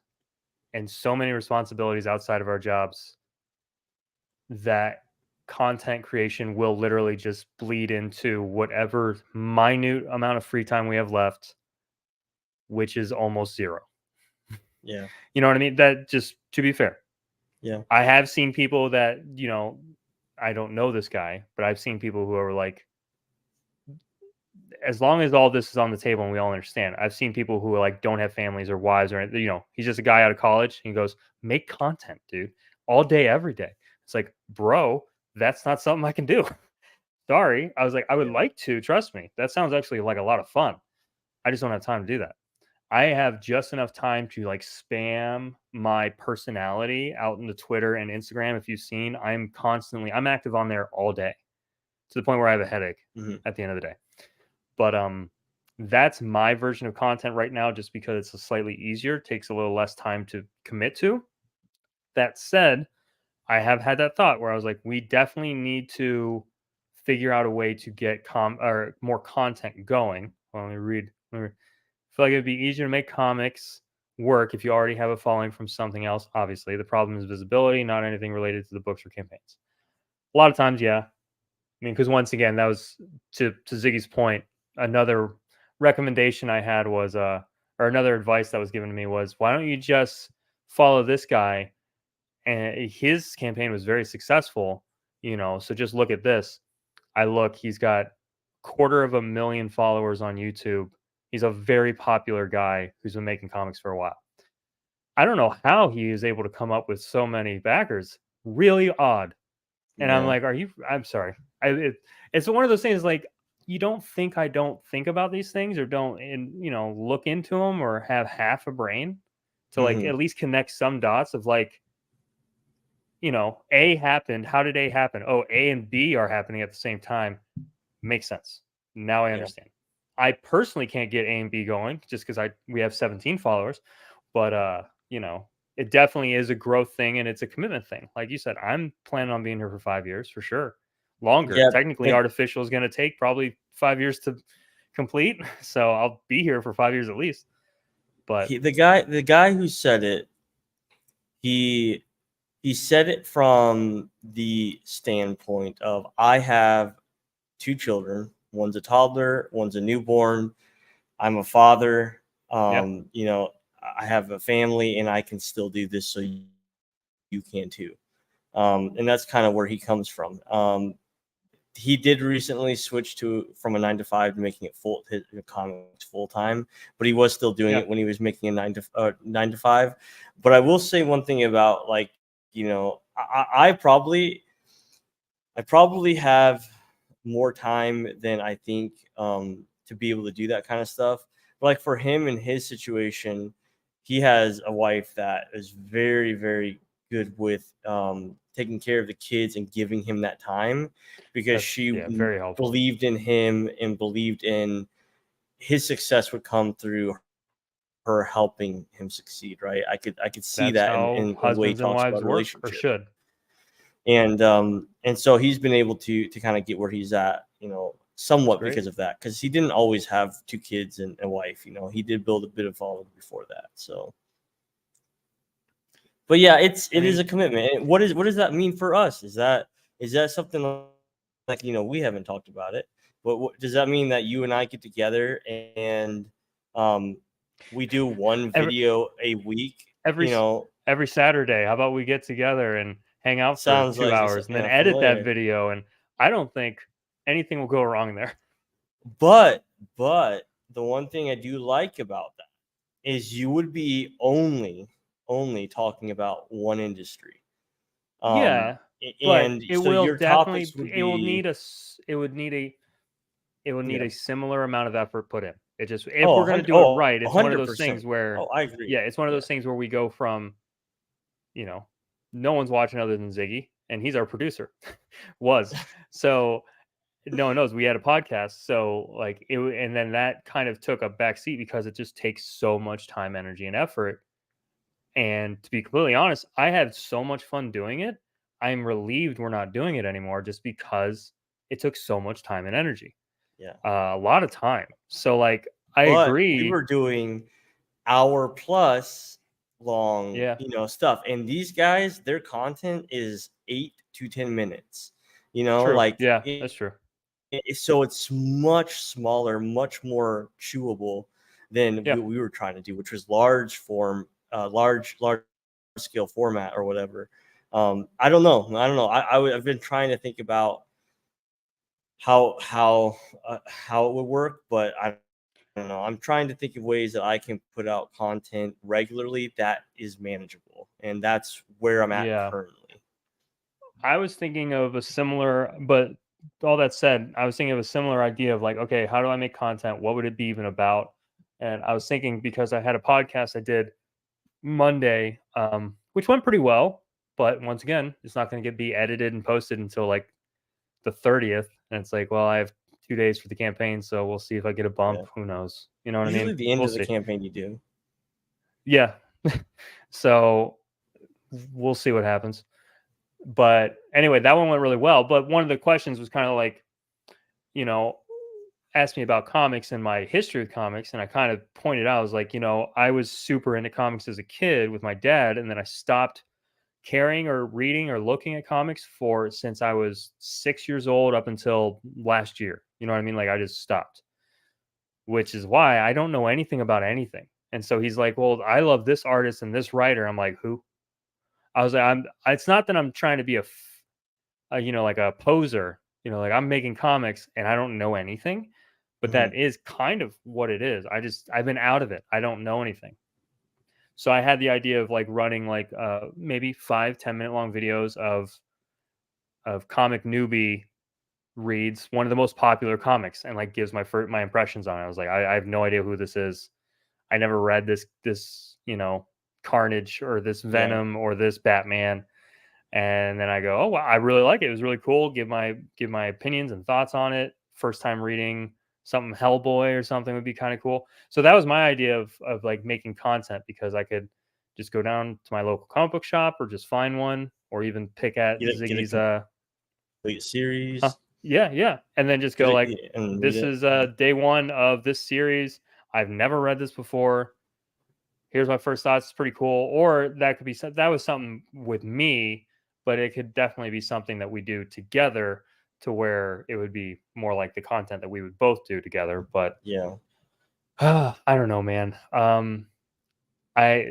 and so many responsibilities outside of our jobs that content creation will literally just bleed into whatever minute amount of free time we have left, which is almost 0. Yeah. You know what I mean? That, just to be fair. Yeah. I have seen people that, I don't know this guy, but I've seen people who are like, as long as all this is on the table and we all understand. I've seen people who are like, don't have families or wives or anything. He's just a guy out of college. And he goes, make content, dude, all day, every day. It's like, bro, that's not something I can do. Sorry. I was like, I would like to, trust me. That sounds actually like a lot of fun. I just don't have time to do that. I have just enough time to like spam my personality out into Twitter and Instagram. If you've seen, I'm active on there all day, to the point where I have a headache at the end of the day. But that's my version of content right now, just because it's slightly easier, takes a little less time to commit to. That said, I have had that thought where I was like, we definitely need to figure out a way to get more content going. Well, let me read. I feel like it'd be easier to make comics work if you already have a following from something else. Obviously, the problem is visibility, not anything related to the books or campaigns. A lot of times, yeah. Because once again, that was to Ziggy's point. Another recommendation I had was, or another advice that was given to me was, why don't you just follow this guy? And his campaign was very successful, so just look at this. He's got 250,000 followers on YouTube. He's a very popular guy who's been making comics for a while. I don't know how he is able to come up with so many backers. Really odd. And I'm Yeah. like, I'm sorry. It's one of those things like you don't think I don't think about these things or don't, and look into them or have half a brain to like Hmm. at least connect some dots of like, A happened. How did A happen? Oh, A and B are happening at the same time. Makes sense. Now I Yeah. understand. I personally can't get A and B going just because we have 17 followers, but it definitely is a growth thing and it's a commitment thing. Like you said, I'm planning on being here for 5 years for sure. Longer. Yeah. Technically, artificial is going to take probably 5 years to complete, so I'll be here for 5 years at least. But The guy who said it, he he said it from the standpoint of I have two children. One's a toddler, one's a newborn. I'm a father. yeah, I have a family, and I can still do this, so you can too. And that's kind of where he comes from. He did recently switch from a 9 to 5 to making it his comics full time, but he was still doing yeah, it when he was making a 9 to 5. But I will say one thing about like I probably have more time than I think to be able to do that kind of stuff. But like for him in his situation, he has a wife that is very, very good with taking care of the kids and giving him that time because that's she very helpful. believed in him and believed in his success would come through her helping him succeed. Right. I could see That's that how in the way he husbands and talks about wives work or relationships. should. And so he's been able to kind of get where he's at, That's somewhat great. because of that, because he didn't always have two kids and a wife. He did build a bit of following before that. So, but yeah, I it is mean, a commitment. And what does that mean for us? Is that something like we haven't talked about it, but does that mean that you and I get together and um we do one every video a week? every every Saturday, how about we get together and hang out for Sounds 2 hours and then edit that familiar. video? And I don't think anything will go wrong there. But the one thing I do like about that is you would be only talking about one industry. Um Yeah, but and it so will your topics definitely would it will need be it would need yeah. a similar amount of effort put in. It just if Oh, we're gonna do it right, it's one of those 100%. things where Oh, I agree. it's one of Yeah. those things where we go from you know no one's watching other than Ziggy, and he's our producer. Was so no one knows we had a podcast, so like and then that kind of took a back seat because it just takes so much time, energy, and effort. And to be completely honest, I had so much fun doing it. I'm relieved we're not doing it anymore just because it took so much time and energy, Yeah. a lot of time. So like I But we agree. were doing hour plus long, Yeah, stuff. And these guys, their content is 8 to 10 minutes. true. Like Yeah, that's true. so it's much smaller, much more chewable than Yeah, we were trying to do, which was large form, large scale format or whatever. I don't know. I've been trying to think about how it would work, but I don't know. I'm trying to think of ways that I can put out content regularly that is manageable, and that's where I'm at yeah. currently. I was thinking of a similar, but all that said, I was thinking of a similar idea of like, okay, how do I make content? What would it be even about? And I was thinking because I had a podcast I did Monday, which went pretty well, but once again, it's not going to be edited and posted until like the 30th. And it's like, well, I have 2 days for the campaign, so we'll see if I get a bump. Yeah, Who knows? You know what I usually mean? the end We'll of the see. campaign you do. Yeah. So we'll see what happens. But anyway, that one went really well. But one of the questions was kind of like, you know, asked me about comics and my history with comics. And I kind of pointed out, I was like, I was super into comics as a kid with my dad. And then I stopped caring or reading or looking at comics for since I was 6 years old up until last year. You know what I mean? Like I just stopped, which is why I don't know anything about anything. And so he's like, well, I love this artist and this writer. I'm like, who? I was like, it's not that I'm trying to be like a poser, like I'm making comics and I don't know anything, but Hmm. that is kind of what it is. I've been out of it. I don't know anything. So I had the idea of like running like maybe 5-10 minute long videos of comic newbie reads one of the most popular comics and like gives my impressions on it. I was like, I have no idea who this is. I never read this Carnage or this Yeah. Venom or this Batman. And then I go, oh wow, I really like it. It was really cool. Give my opinions and thoughts on it. First time reading something Hellboy or something would be kind of cool. So that was my idea of like making content, because I could just go down to my local comic book shop or just find one, or even pick at Get a Ziggy's complete series. yeah. And then just Get go it like, and read this it. is day one of this series. I've never read this before. Here's my first thoughts. It's pretty cool. Or that could be that was something with me, but it could definitely be something that we do together, to where it would be more like the content that we would both do together. But Yeah. I don't know, man.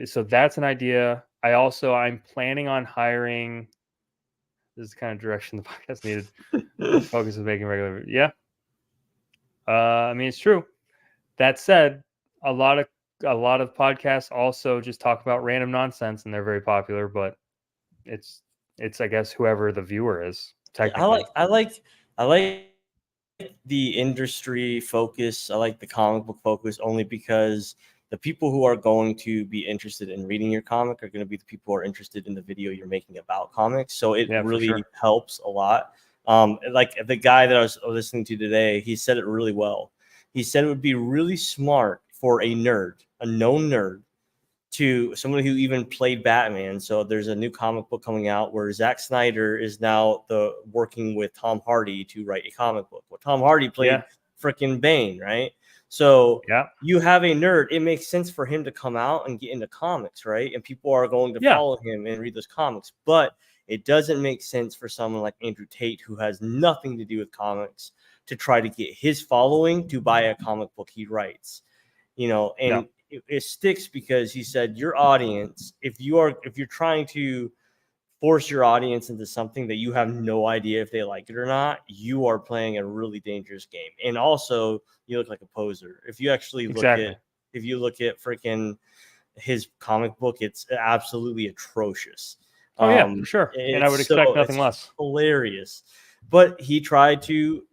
So that's an idea. I'm planning on hiring. This is the kind of direction the podcast needed. Focus on making regular. Yeah. I mean, it's true. That said, a lot of podcasts also just talk about random nonsense, and they're very popular. But it's I guess whoever the viewer is Yeah, technically. I like the industry focus. I like the comic book focus only because the people who are going to be interested in reading your comic are going to be the people who are interested in the video you're making about comics. So it Yeah, for really sure. helps a lot. Like the guy that I was listening to today, he said it really well. He said it would be really smart for a nerd, a known nerd, to someone who even played Batman. So there's a new comic book coming out where Zack Snyder is now working with Tom Hardy to write a comic book. Well, Tom Hardy played Yeah, freaking Bane, right? So yeah, you have a nerd. It makes sense for him to come out and get into comics, right? And people are going to yeah. follow him and read those comics. But it doesn't make sense for someone like Andrew Tate, who has nothing to do with comics, to try to get his following to buy a comic book he writes. No, And it sticks because he said your audience, if you're trying to force your audience into something that you have no idea if they like it or not, you are playing a really dangerous game. And also, you look like a poser if you actually exactly. look at freaking his comic book. It's absolutely atrocious. Oh yeah, for sure. And I would expect nothing It's less. hilarious. But he tried to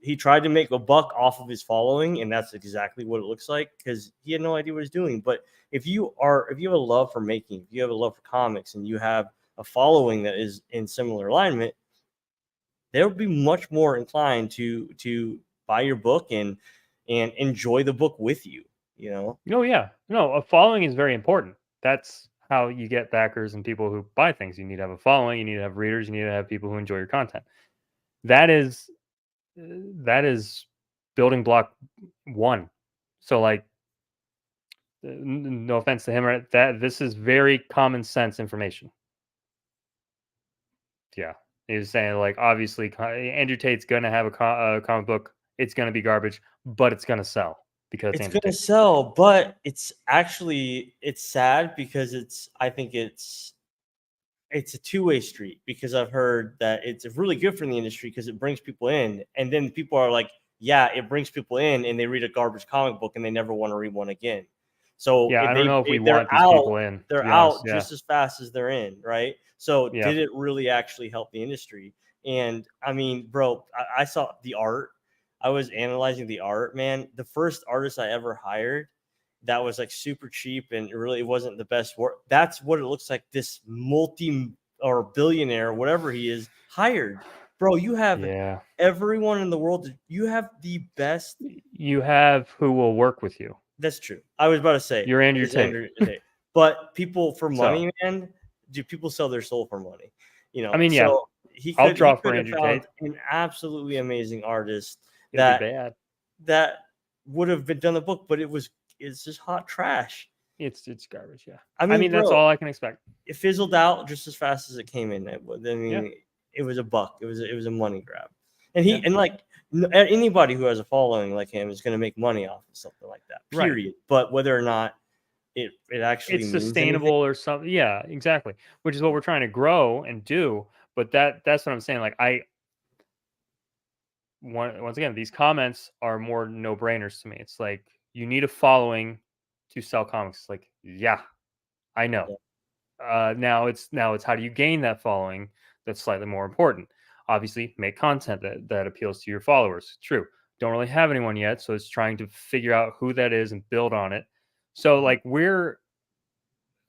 make a buck off of his following, and that's exactly what it looks like, because he had no idea what he's doing. But if you have a love for making, if you have a love for comics, and you have a following that is in similar alignment, they would be much more inclined to buy your book and enjoy the book with you. Oh yeah, no. A following is very important. That's how you get backers and people who buy things. You need to have a following. You need to have readers. You need to have people who enjoy your content. That is building block one. So like, no offense to him, right? That this is very common sense information. Yeah, he was saying like, obviously Andrew Tate's gonna have a comic book. It's gonna be garbage, but it's gonna sell because it's It's Andrew gonna Tate. sell, but it's sad because I think it's a two-way street, because I've heard that it's really good for the industry because it brings people in, and then people are like, yeah, it brings people in, and they read a garbage comic book and they never want to read one again. So Yeah, if I don't know if we they're want these people in, to they're be honest. out Yeah, just as fast as they're in, right? So yeah, did it really actually help the industry? And I mean, bro, I saw the art. I was analyzing the art, man. The first artist I ever hired that was like super cheap, and it wasn't the best work. That's what it looks like. This multi or billionaire, whatever he is, hired. Bro, you have yeah. everyone in the world. You have the best. You have who will work with you. That's true. I was about to say You're Andrew is Tate. Andrew Tate. But people for So, money, man, do people sell their soul for money? I mean, yeah, So he I'll could draw for have Andrew found Tate. an absolutely amazing artist It'll be that bad. would have been done the book, but it's just hot trash. It's garbage. Yeah. I I mean, mean, that's bro, all I can expect. it fizzled out just as fast as it came in. I Yeah. mean, it was a buck. It was a money grab, and Yeah. like anybody who has a following like him is going to make money off of something like that. Right. Period. But whether or not it actually It's means sustainable anything, or something. Yeah, exactly. Which is what we're trying to grow and do. But that's what I'm saying. Like once again, these comments are more no brainers to me. It's like, you need a following to sell comics. Like, yeah, I know. Yeah. Now it's how do you gain that following? That's slightly more important. Obviously, make content that appeals to your followers. True. Don't really have anyone yet, so it's trying to figure out who that is and build on it. So like we're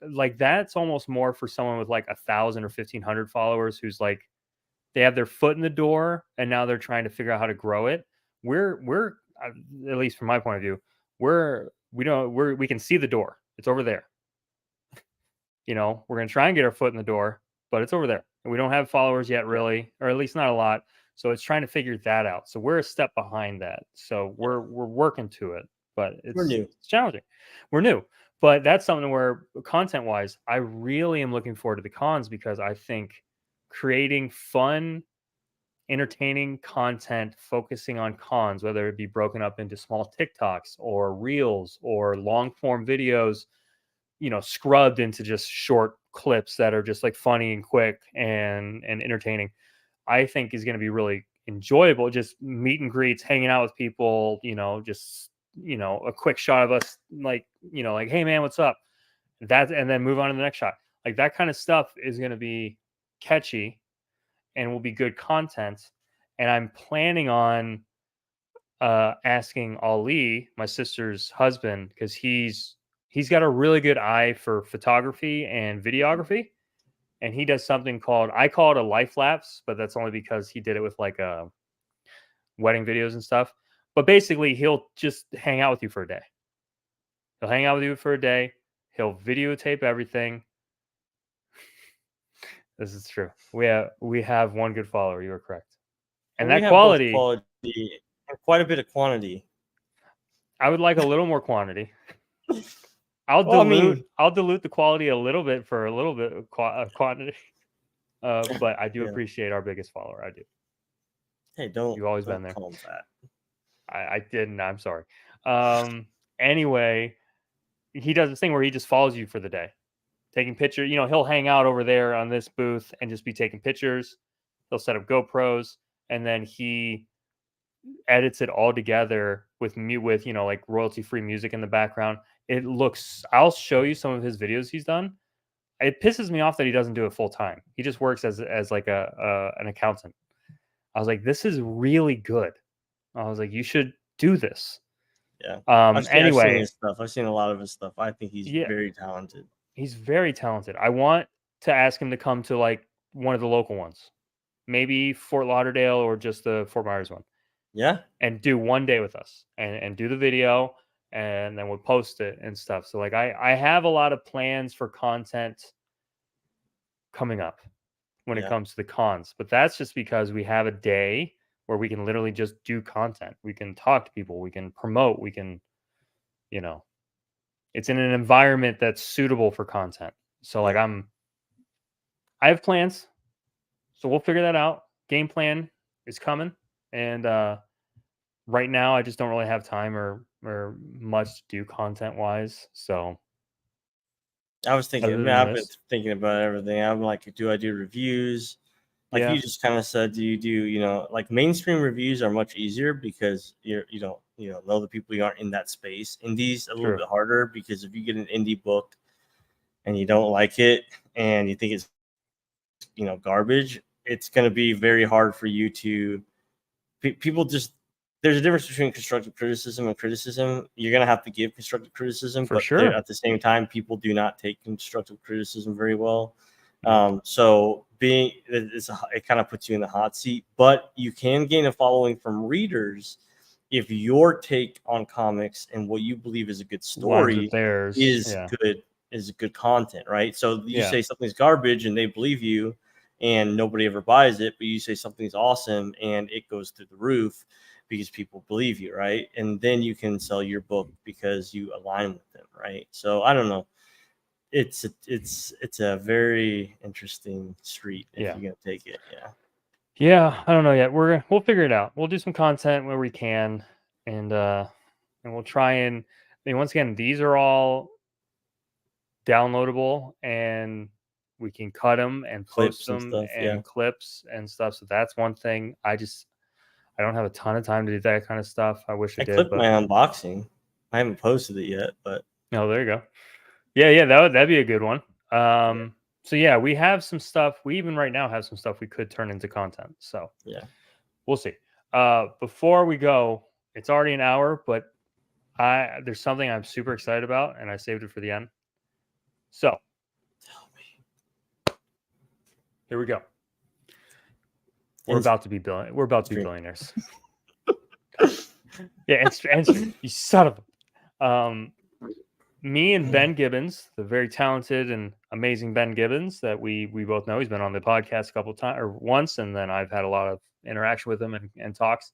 like that's almost more for someone with like 1,000 or 1,500 followers who's like they have their foot in the door and now they're trying to figure out how to grow it. We're at least from my point of view, we can see the door. It's over there. We're going to try and get our foot in the door, but it's over there. And we don't have followers yet, really, or at least not a lot. So it's trying to figure that out. So we're a step behind that. So we're working to it, but We're new. It's challenging. We're new, but that's something where content wise, I really am looking forward to the cons because I think creating fun, entertaining content, focusing on cons, whether it be broken up into small TikToks or reels or long form videos, scrubbed into just short clips that are just like funny and quick and entertaining, I think is going to be really enjoyable. Just meet and greets, hanging out with people, just, a quick shot of us like, like, hey man, what's up? And then move on to the next shot. Like that kind of stuff is going to be catchy and will be good content. And I'm planning on asking Ali, my sister's husband, because he's got a really good eye for photography and videography. And he does something I call it a life lapse, but that's only because he did it with like wedding videos and stuff. But basically, he'll just hang out with you for a day. He'll hang out with you for a day. He'll videotape everything. This is true. We have one good follower. You are correct. And we that have quality, and quite a bit of quantity. I would like a little more quantity. I'll dilute the quality a little bit for a little bit of quantity. But I do appreciate our biggest follower. I do. Hey, you've always been there. Call him that. I didn't. I'm sorry. Anyway, he does this thing where he just follows you for the day, taking pictures. He'll hang out over there on this booth and just be taking pictures. He'll set up GoPros and then he edits it all together with like royalty free music in the background. I'll show you some of his videos he's done. It pisses me off that he doesn't do it full time. He just works as like an accountant. I was like, this is really good. I was like, you should do this. Yeah. I've seen his stuff. I've seen a lot of his stuff. I think he's very talented. He's very talented. I want to ask him to come to like one of the local ones, maybe Fort Lauderdale or just the Fort Myers one. Yeah. And do one day with us and do the video and then we'll post it and stuff. So like I have a lot of plans for content coming up when it comes to the cons, but that's just because we have a day where we can literally just do content. We can talk to people, we can promote, we can, it's in an environment that's suitable for content. So like I have plans. So we'll figure that out. Game plan is coming. And right now I just don't really have time or much to do content wise. So I was thinking, I've been thinking about everything. I'm like, do I do reviews? Like you just kind of said, do you do, like mainstream reviews are much easier because you don't know the people you aren't in that space. Indies a little bit harder because if you get an indie book and you don't like it and you think it's garbage, it's going to be very hard for you to people just. There's a difference between constructive criticism and criticism. You're going to have to give constructive criticism, but at the same time, people do not take constructive criticism very well. So it kind of puts you in the hot seat, but you can gain a following from readers if your take on comics and what you believe is a good story is good content, right? So you say something's garbage and they believe you and nobody ever buys it, but you say something's awesome and it goes through the roof because people believe you, right? And then you can sell your book because you align with them, right? So I don't know. It's a very interesting street if you're gonna take it. Yeah, I don't know yet. We'll figure it out. We'll do some content where we can, and we'll try and. I mean, once again, these are all downloadable, and we can cut them and post them and clips and stuff. So that's one thing. I don't have a ton of time to do that kind of stuff. I wish I did. Clipped my unboxing. I haven't posted it yet, but there you go. Yeah, that'd be a good one. So yeah, we have some stuff. We even right now have some stuff we could turn into content. So Yeah. we'll see. Before we go, it's already an hour, but there's something I'm super excited about, and I saved it for the end. So here we go. We're about to be billionaires. Yeah, and you son of a. Me and Ben Gibbons, the very talented and amazing Ben Gibbons that we both know. He's been on the podcast a couple of times or once, and then I've had a lot of interaction with him and talks.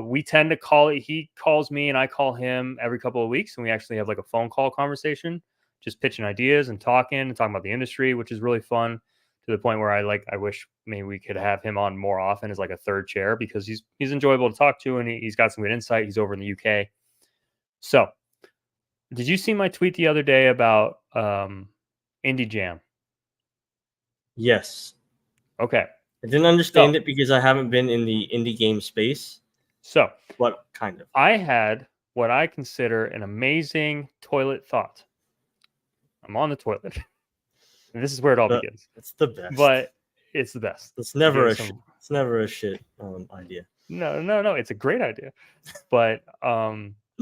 We tend to call it. He calls me and I call him every couple of weeks, and we actually have like a phone call conversation, just pitching ideas and talking about the industry, which is really fun. To the point where I wish maybe we could have him on more often as like a third chair because he's enjoyable to talk to and he's got some good insight. He's over in the UK. So, did you see my tweet the other day about Indie Jam? Yes. Okay. I didn't understand it because I haven't been in the indie game space. So, what kind of? I had what I consider an amazing toilet thought. I'm on the toilet. And this is where it all begins. It's the best. But it's the best. It's never a shit idea. No. It's a great idea. But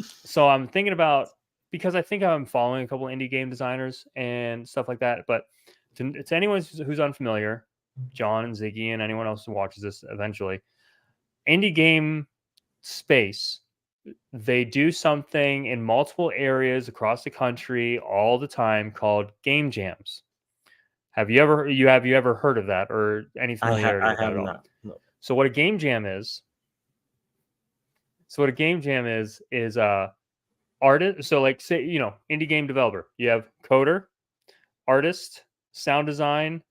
so I'm thinking about, because I think I'm following a couple of indie game designers and stuff like that. But to anyone who's unfamiliar, John and Ziggy and anyone else who watches this eventually, indie game space, they do something in multiple areas across the country all the time called game jams. Have you ever heard of that or any familiarity with that at all? Not. No. So what a game jam is artist. So like say, indie game developer, you have coder, artist, sound design,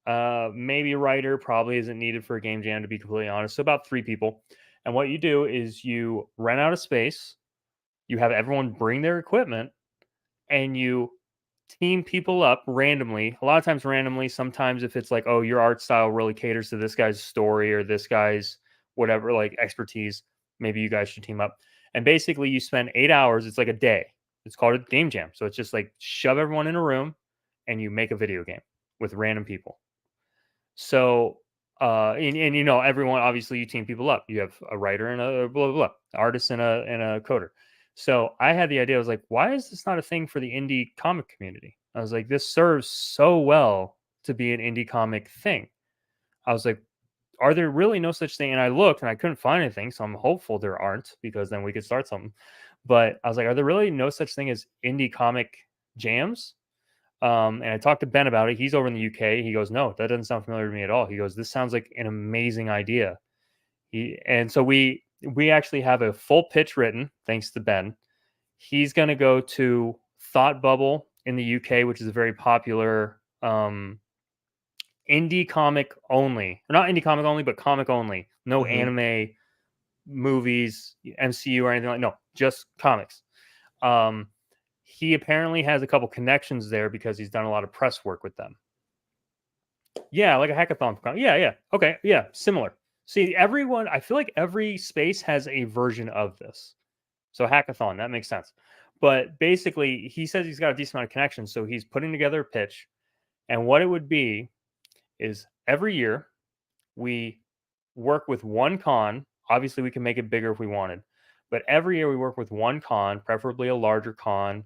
maybe a writer, probably isn't needed for a game jam to be completely honest. So about 3 people. And what you do is you rent out a space, you have everyone bring their equipment, and you team people up randomly. A lot of times randomly, sometimes if it's like, oh, your art style really caters to this guy's story or this guy's whatever, like expertise, maybe you guys should team up. And basically you spend 8 hours, it's like a day. It's called a game jam. So it's just like shove everyone in a room and you make a video game with random people. So and everyone, obviously you team people up. You have a writer and a blah blah blah, artist and a coder. So I had the idea. I was like, why is this not a thing for the indie comic community? I was like, this serves so well to be an indie comic thing. I was like, are there really no such thing? And I looked and I couldn't find anything. So I'm hopeful there aren't, because then we could start something. But I was like, are there really no such thing as indie comic jams? And I talked to Ben about it. He's over in the UK. He goes, no, that doesn't sound familiar to me at all. He goes, this sounds like an amazing idea. And so we actually have a full pitch written, thanks to Ben. He's going to go to Thought Bubble in the UK, which is a very popular indie comic only. Not indie comic only, but comic only. No anime, movies, MCU or anything like that. No, just comics. He apparently has a couple connections there because he's done a lot of press work with them. Yeah, like a hackathon. Yeah. Okay, yeah, similar. See, I feel like every space has a version of this. So hackathon, that makes sense. But basically, he says he's got a decent amount of connections. So he's putting together a pitch. And what it would be is every year we work with one con. Obviously, we can make it bigger if we wanted. But every year we work with one con, preferably a larger con.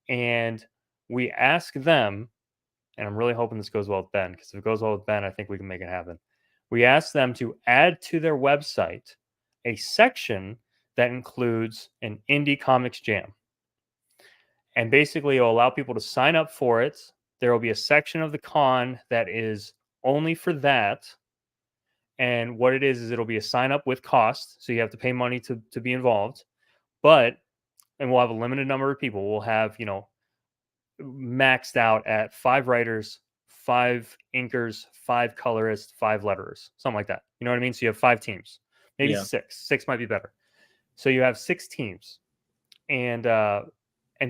And we ask them, and I'm really hoping this goes well with Ben, because if it goes well with Ben, I think we can make it happen. We ask them to add to their website a section that includes an indie comics jam. And basically, it'll allow people to sign up for it. There will be a section of the con that is only for that. And what it is it'll be a sign up with cost. So you have to pay money to be involved. And we'll have a limited number of people. We'll have, maxed out at 5 writers, 5 inkers, 5 colorists, 5 letterers, something like that. You know what I mean? So you have 5 teams, maybe 6. 6 might be better. So you have 6 teams, and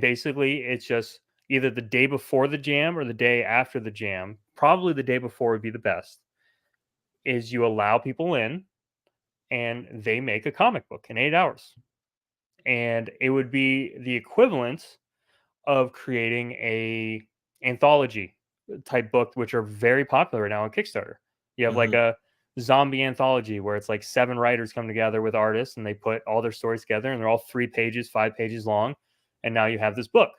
basically it's just either the day before the jam or the day after the jam. Probably the day before would be the best. Is you allow people in, and they make a comic book in 8 hours, and it would be the equivalent of creating a anthology type book, which are very popular right now on Kickstarter. You have like a zombie anthology where it's like 7 writers come together with artists and they put all their stories together and they're all 3 pages, 5 pages long. And now you have this book.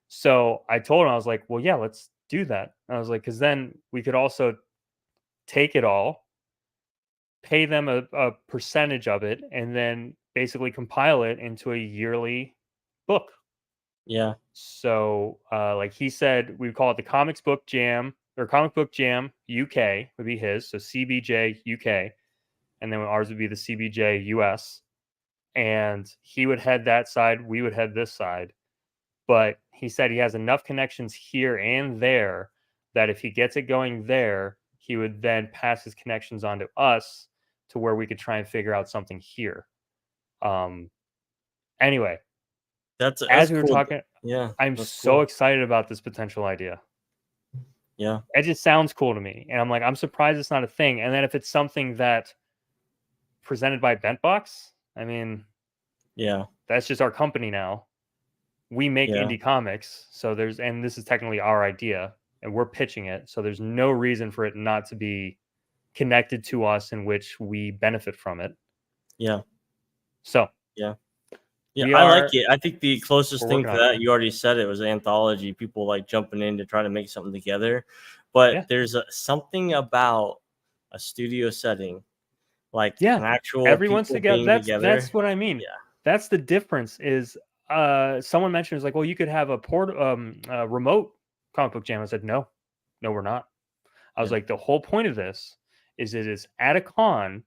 So I told him, I was like, well, yeah, let's do that. And I was like, because then we could also take it all, pay them a percentage of it, and then basically compile it into a yearly book. Yeah. So like he said, we call it the Comics Book Jam, or Comic Book Jam UK would be his. So CBJ UK. And then ours would be the CBJ US. And he would head that side, we would head this side. But he said he has enough connections here and there that if he gets it going there, he would then pass his connections on to us to where we could try and figure out something here. Anyway, that's as we were cool. talking, Yeah, I'm so excited about this potential idea. Yeah, it just sounds cool to me, and I'm like, I'm surprised it's not a thing. And then if it's something that presented by BentBox, I mean, yeah, that's just our company now. We make indie comics, so and this is technically our idea, and we're pitching it, so there's no reason for it not to be connected to us in which we benefit from it. Yeah. So yeah, I like it. I think the closest thing to that, you already said it, was anthology. People like jumping in to try to make something together, but there's something about a studio setting, like an actual everyone's together. Together. That's what I mean. Yeah, that's the difference. Is someone mentioned, like, well, you could have a remote comic book jam. I said, no, we're not. I was like, the whole point of this is it is at a con,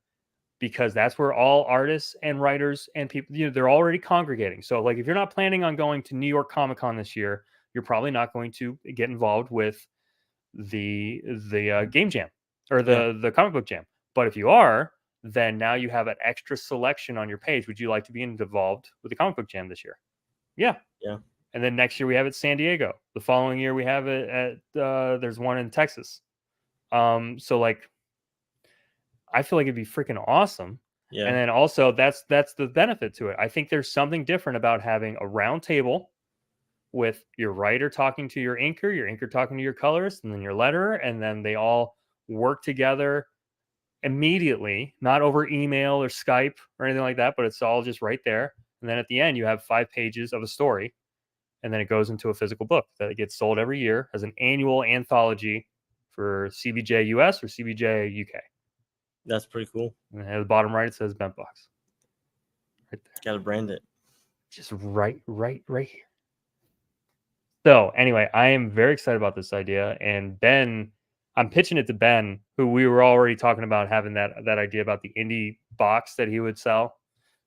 because that's where all artists and writers and people, they're already congregating. So like, if you're not planning on going to New York Comic Con this year, you're probably not going to get involved with the game jam or the comic book jam. But if you are, then now you have an extra selection on your page. Would you like to be involved with the comic book jam this year? Yeah. And then next year we have it San Diego. The following year we have it at there's one in Texas. So like, I feel like it'd be freaking awesome. Yeah. And then also that's the benefit to it. I think there's something different about having a round table with your writer talking to your inker talking to your colorist, and then your letterer, and then they all work together immediately, not over email or Skype or anything like that, but it's all just right there. And then at the end, you have 5 pages of a story, and then it goes into a physical book that gets sold every year as an annual anthology for CBJ US or CBJ UK. That's pretty cool. And at the bottom right, it says BentBox. Right there. Gotta brand it. Just right here. So anyway, I am very excited about this idea. And Ben, I'm pitching it to Ben, who we were already talking about having that idea about the indie box that he would sell.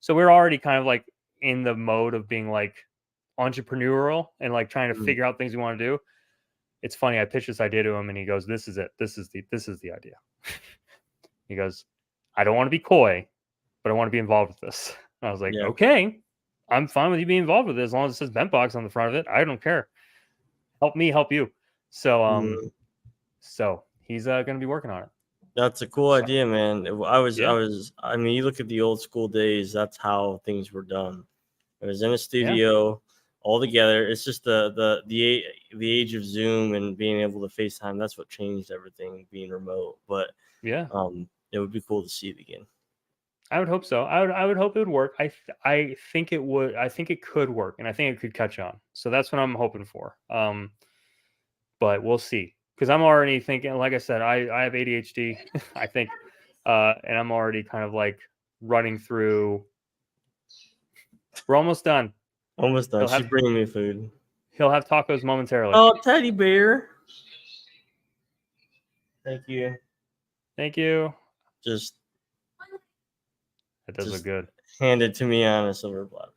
So we're already kind of like in the mode of being like entrepreneurial and like trying to figure out things we want to do. It's funny. I pitched this idea to him and he goes, this is it. This is the idea. He goes, I don't want to be coy, but I want to be involved with this. And I was like, okay, I'm fine with you being involved with it as long as it says BentBox on the front of it. I don't care. Help me, help you. So, so he's going to be working on it. That's a cool idea, man. I mean, you look at the old school days, that's how things were done. It was in a studio all together. It's just the age of Zoom and being able to FaceTime. That's what changed everything, being remote. But it would be cool to see it again. I would hope so. I would hope it would work. I think it would. I think it could work, and I think it could catch on. So that's what I'm hoping for. But we'll see. Because I'm already thinking, like I said, I have ADHD, I think, and I'm already kind of like running through. We're almost done. Almost done. She's bringing me food. He'll have tacos momentarily. Oh, teddy bear. Thank you. Thank you. Just. That does look good. Hand it to me on a silver platter.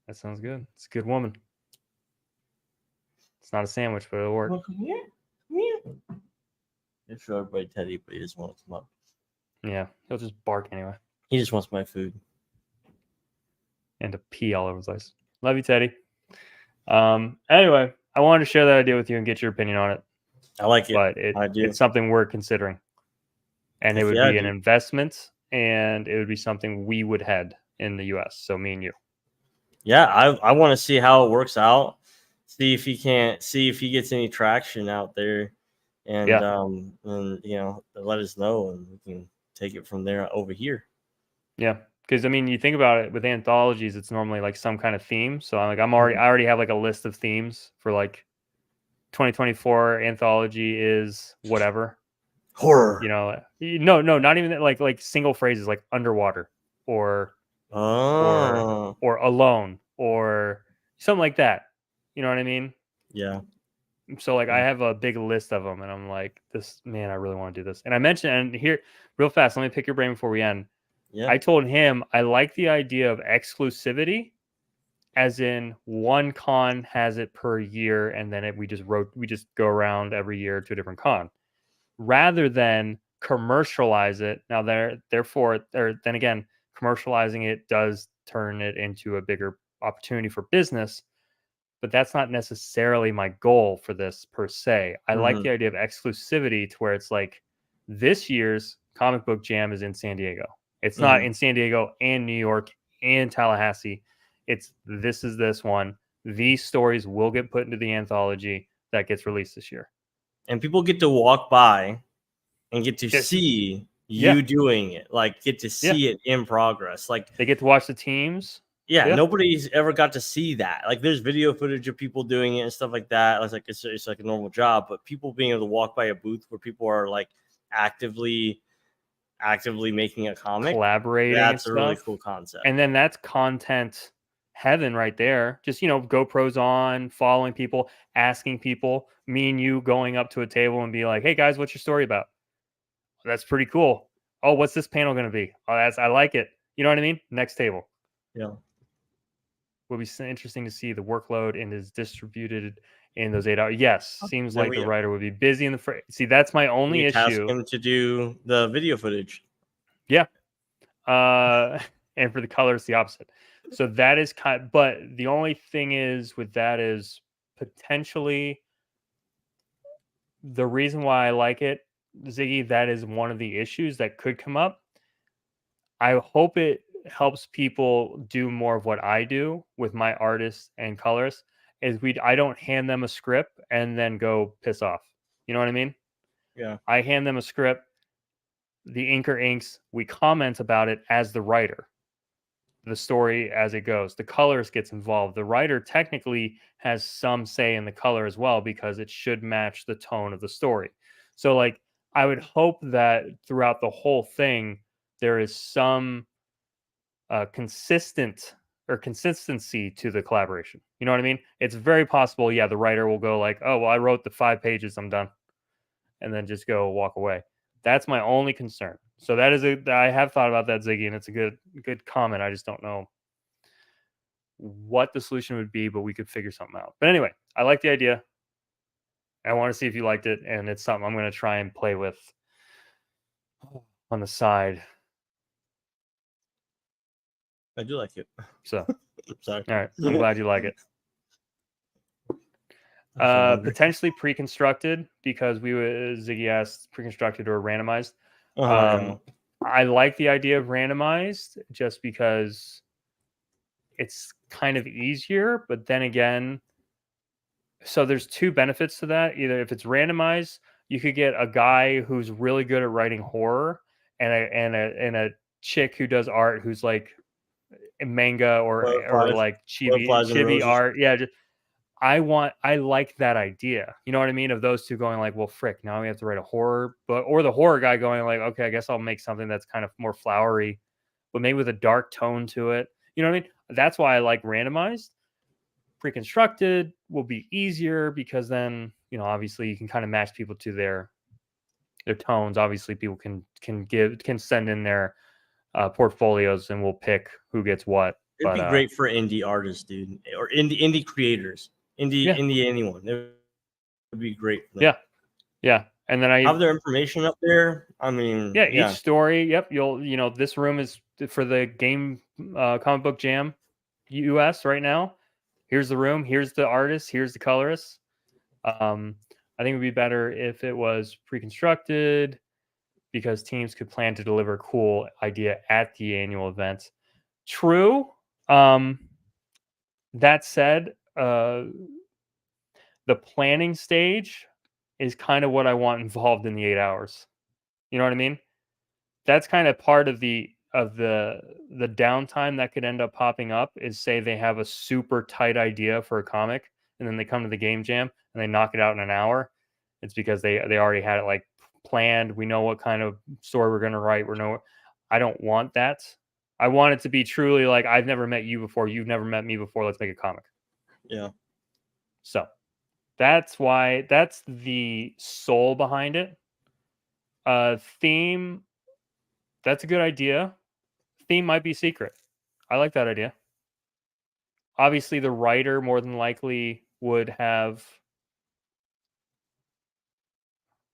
That sounds good. It's a good woman. It's not a sandwich, but it'll work. Well, come here. Come here. They show everybody Teddy, but he doesn't want to come up. Yeah, he'll just bark anyway. He just wants my food. And to pee all over the place. Love you, Teddy. Anyway, I wanted to share that idea with you and get your opinion on it. I like it. But I do. It's something we're considering. And it would be an investment, and it would be something we would head in the US. So me and you. Yeah, I want to see how it works out. see if he gets any traction out there, and let us know, and we can take it from there over here. Yeah, because I mean, you think about it with anthologies, it's normally like some kind of theme. So I already have like a list of themes for like 2024 anthology is whatever. Horror. No, not even like single phrases like underwater or alone or something like that. You know what I mean? Yeah. So like I Yeah. have a big list of them, and I'm like, this man, I really want to do this. And I mentioned, and here, real fast, let me pick your brain before we end. Yeah. I told him I like the idea of exclusivity, as in one con has it per year, and then we just go around every year to a different con, rather than commercialize it. Now then again, commercializing it does turn it into a bigger opportunity for business, but that's not necessarily my goal for this per se. I like the idea of exclusivity to where it's like this year's comic book jam is in San Diego. It's not in San Diego and New York and Tallahassee. This is this one. These stories will get put into the anthology that gets released this year. And people get to walk by and get to see you doing it. Like get to see it in progress. Like they get to watch the teams. Yeah, nobody's ever got to see that. Like, there's video footage of people doing it and stuff like that. It's like a normal job, but people being able to walk by a booth where people are like actively making a comic, collaborating, that's a really cool concept. And then that's content heaven right there. Just GoPros on, following people, asking people. Me and you going up to a table and be like, "Hey guys, what's your story about?" That's pretty cool. Oh, what's this panel going to be? Oh, I like it. You know what I mean? Next table. Yeah. Will be interesting to see the workload and is distributed in those 8 hours. Yes, seems like the writer would be busy in the see. That's my only issue. Task him to do the video footage. Yeah, and for the color, it's the opposite. So that is but the only thing is with that is potentially the reason why I like it, Ziggy. That is one of the issues that could come up. I hope it helps people do more of what I do with my artists and colorists. I don't hand them a script and then go piss off. You know what I mean? Yeah. I hand them a script. The inker inks. We comment about it as the writer. The story as it goes. The colorist gets involved. The writer technically has some say in the color as well because it should match the tone of the story. So like I would hope that throughout the whole thing there is some consistency to the collaboration. You know what I mean? It's very possible, yeah, the writer will go like, "Oh, well, I wrote the 5 pages, I'm done," and then just go walk away. That's my only concern. So I have thought about that, Ziggy, and it's a good comment. I just don't know what the solution would be, but we could figure something out. But anyway, I like the idea. I want to see if you liked it, and it's something I'm going to try and play with on the side. I do like it. So, sorry. All right, I'm glad you like it. Potentially pre-constructed because Ziggy asked pre-constructed or randomized. I like the idea of randomized just because it's kind of easier, but then again, so there's 2 benefits to that. Either if it's randomized, you could get a guy who's really good at writing horror and a chick who does art who's like manga or like chibi art. Yeah, I like that idea. You know what I mean? Of those 2 going like, well, frick, now we have to write a horror book, or the horror guy going like, okay, I guess I'll make something that's kind of more flowery, but maybe with a dark tone to it. You know what I mean? That's why I like randomized. Pre-constructed will be easier because then, obviously you can kind of match people to their tones. Obviously people can send in their portfolios and we'll pick who gets what. It'd be great for indie artists, dude, or indie creators, indie anyone. It would be great. Yeah. And then I have their information up there. I mean, each story. Yep. This room is for the game comic book jam US right now. Here's the room. Here's the artist. Here's the colorist. I think it would be better if it was pre-constructed because teams could plan to deliver a cool idea at the annual event. True. That said, the planning stage is kind of what I want involved in the 8 hours. You know what I mean? That's kind of part of the downtime that could end up popping up is, say they have a super tight idea for a comic and then they come to the game jam and they knock it out in an hour. It's because they already had it like planned. We know what kind of story we're going to write. I don't want that. I want it to be truly like, I've never met you before. You've never met me before. Let's make a comic. Yeah. So that's the soul behind it. Theme, that's a good idea. Theme might be secret. I like that idea. Obviously, the writer more than likely would have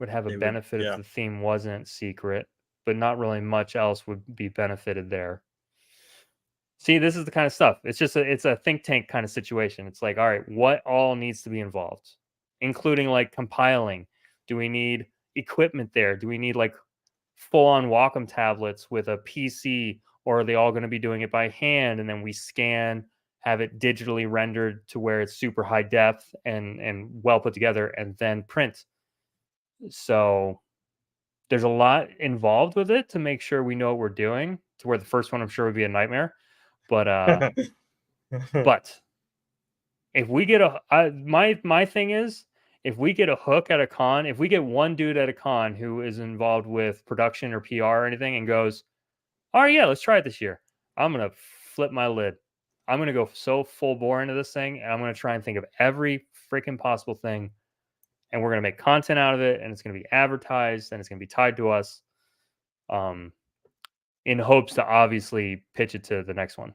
a benefit if the theme wasn't secret, but not really much else would be benefited there. See, this is the kind of stuff. It's a think tank kind of situation. It's like, all right, what all needs to be involved, including like compiling. Do we need equipment there? Do we need like full-on Wacom tablets with a PC, or are they all going to be doing it by hand and then we scan, have it digitally rendered to where it's super high depth and well put together, and then print? So there's a lot involved with it to make sure we know what we're doing, to where the first one I'm sure would be a nightmare. But but if we get my thing is, if we get a hook at a con, if we get one dude at a con who is involved with production or PR or anything and goes, all right, yeah, let's try it this year, I'm going to flip my lid. I'm going to go so full bore into this thing, and I'm going to try and think of every freaking possible thing, and we're going to make content out of it, and it's going to be advertised, and it's going to be tied to us, in hopes to obviously pitch it to the next one.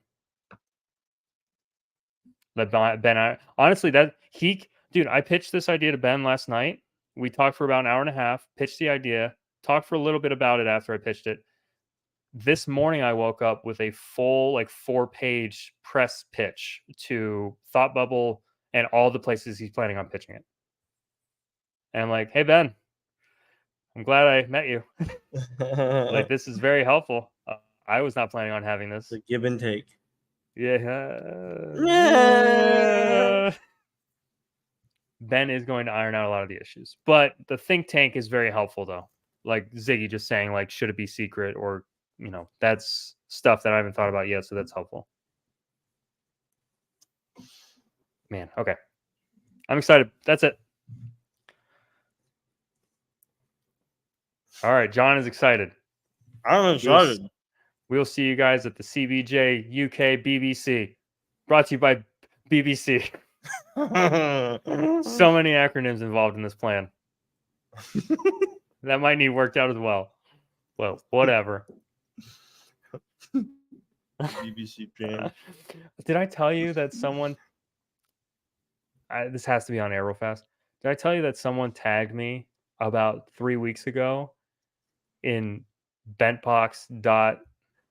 Ben, honestly, dude, I pitched this idea to Ben last night. We talked for about an hour and a half, pitched the idea, talked for a little bit about it after I pitched it. This morning, I woke up with a full, like, 4-page press pitch to Thought Bubble and all the places he's planning on pitching it. And I'm like, hey, Ben, I'm glad I met you. Like, this is very helpful. I was not planning on having this. The give and take. Yeah. Ben is going to iron out a lot of the issues, but the think tank is very helpful, though. Like Ziggy just saying, like, should it be secret, or, you know, that's stuff that I haven't thought about yet. So that's helpful. Man. Okay. I'm excited. That's it. All right. John is excited. I'm excited. We'll see you guys at the CBJ UK BBC. Brought to you by BBC. So many acronyms involved in this plan. That might need worked out as well. Well, whatever. BBC plan. Did I tell you that someone... this has to be on air real fast. Did I tell you that someone tagged me about 3 weeks ago in BentBox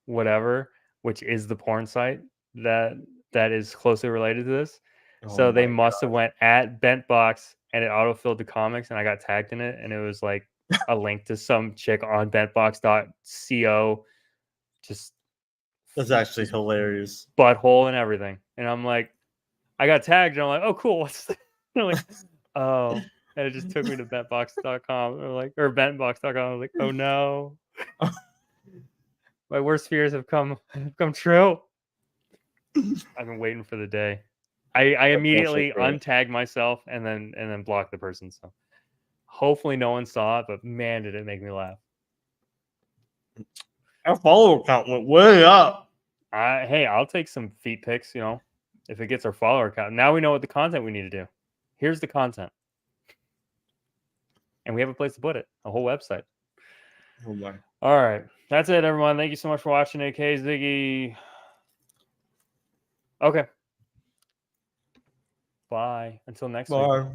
whatever, which is the porn site that is closely related to this? So they must have went at BentBox and it autofilled the comics, and I got tagged in it, and it was like a link to some chick on BentBox.co. Just that's actually hilarious. Butthole and everything. And I'm like, I got tagged, and I'm like, oh, cool. What's that? I'm like, oh, and it just took me to BentBox.com or BentBox.com. I was like, oh no. My worst fears have come true. I've been waiting for the day. I immediately untagged myself and then blocked the person. So hopefully no one saw it, but man, did it make me laugh. Our follower count went way up. Hey, I'll take some feet pics, you know, if it gets our follower count. Now we know what the content we need to do. Here's the content. And we have a place to put it, a whole website. Oh my. All right. That's it, everyone. Thank you so much for watching, AK Ziggy. Okay. Bye. Until next week. Bye.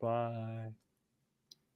Bye.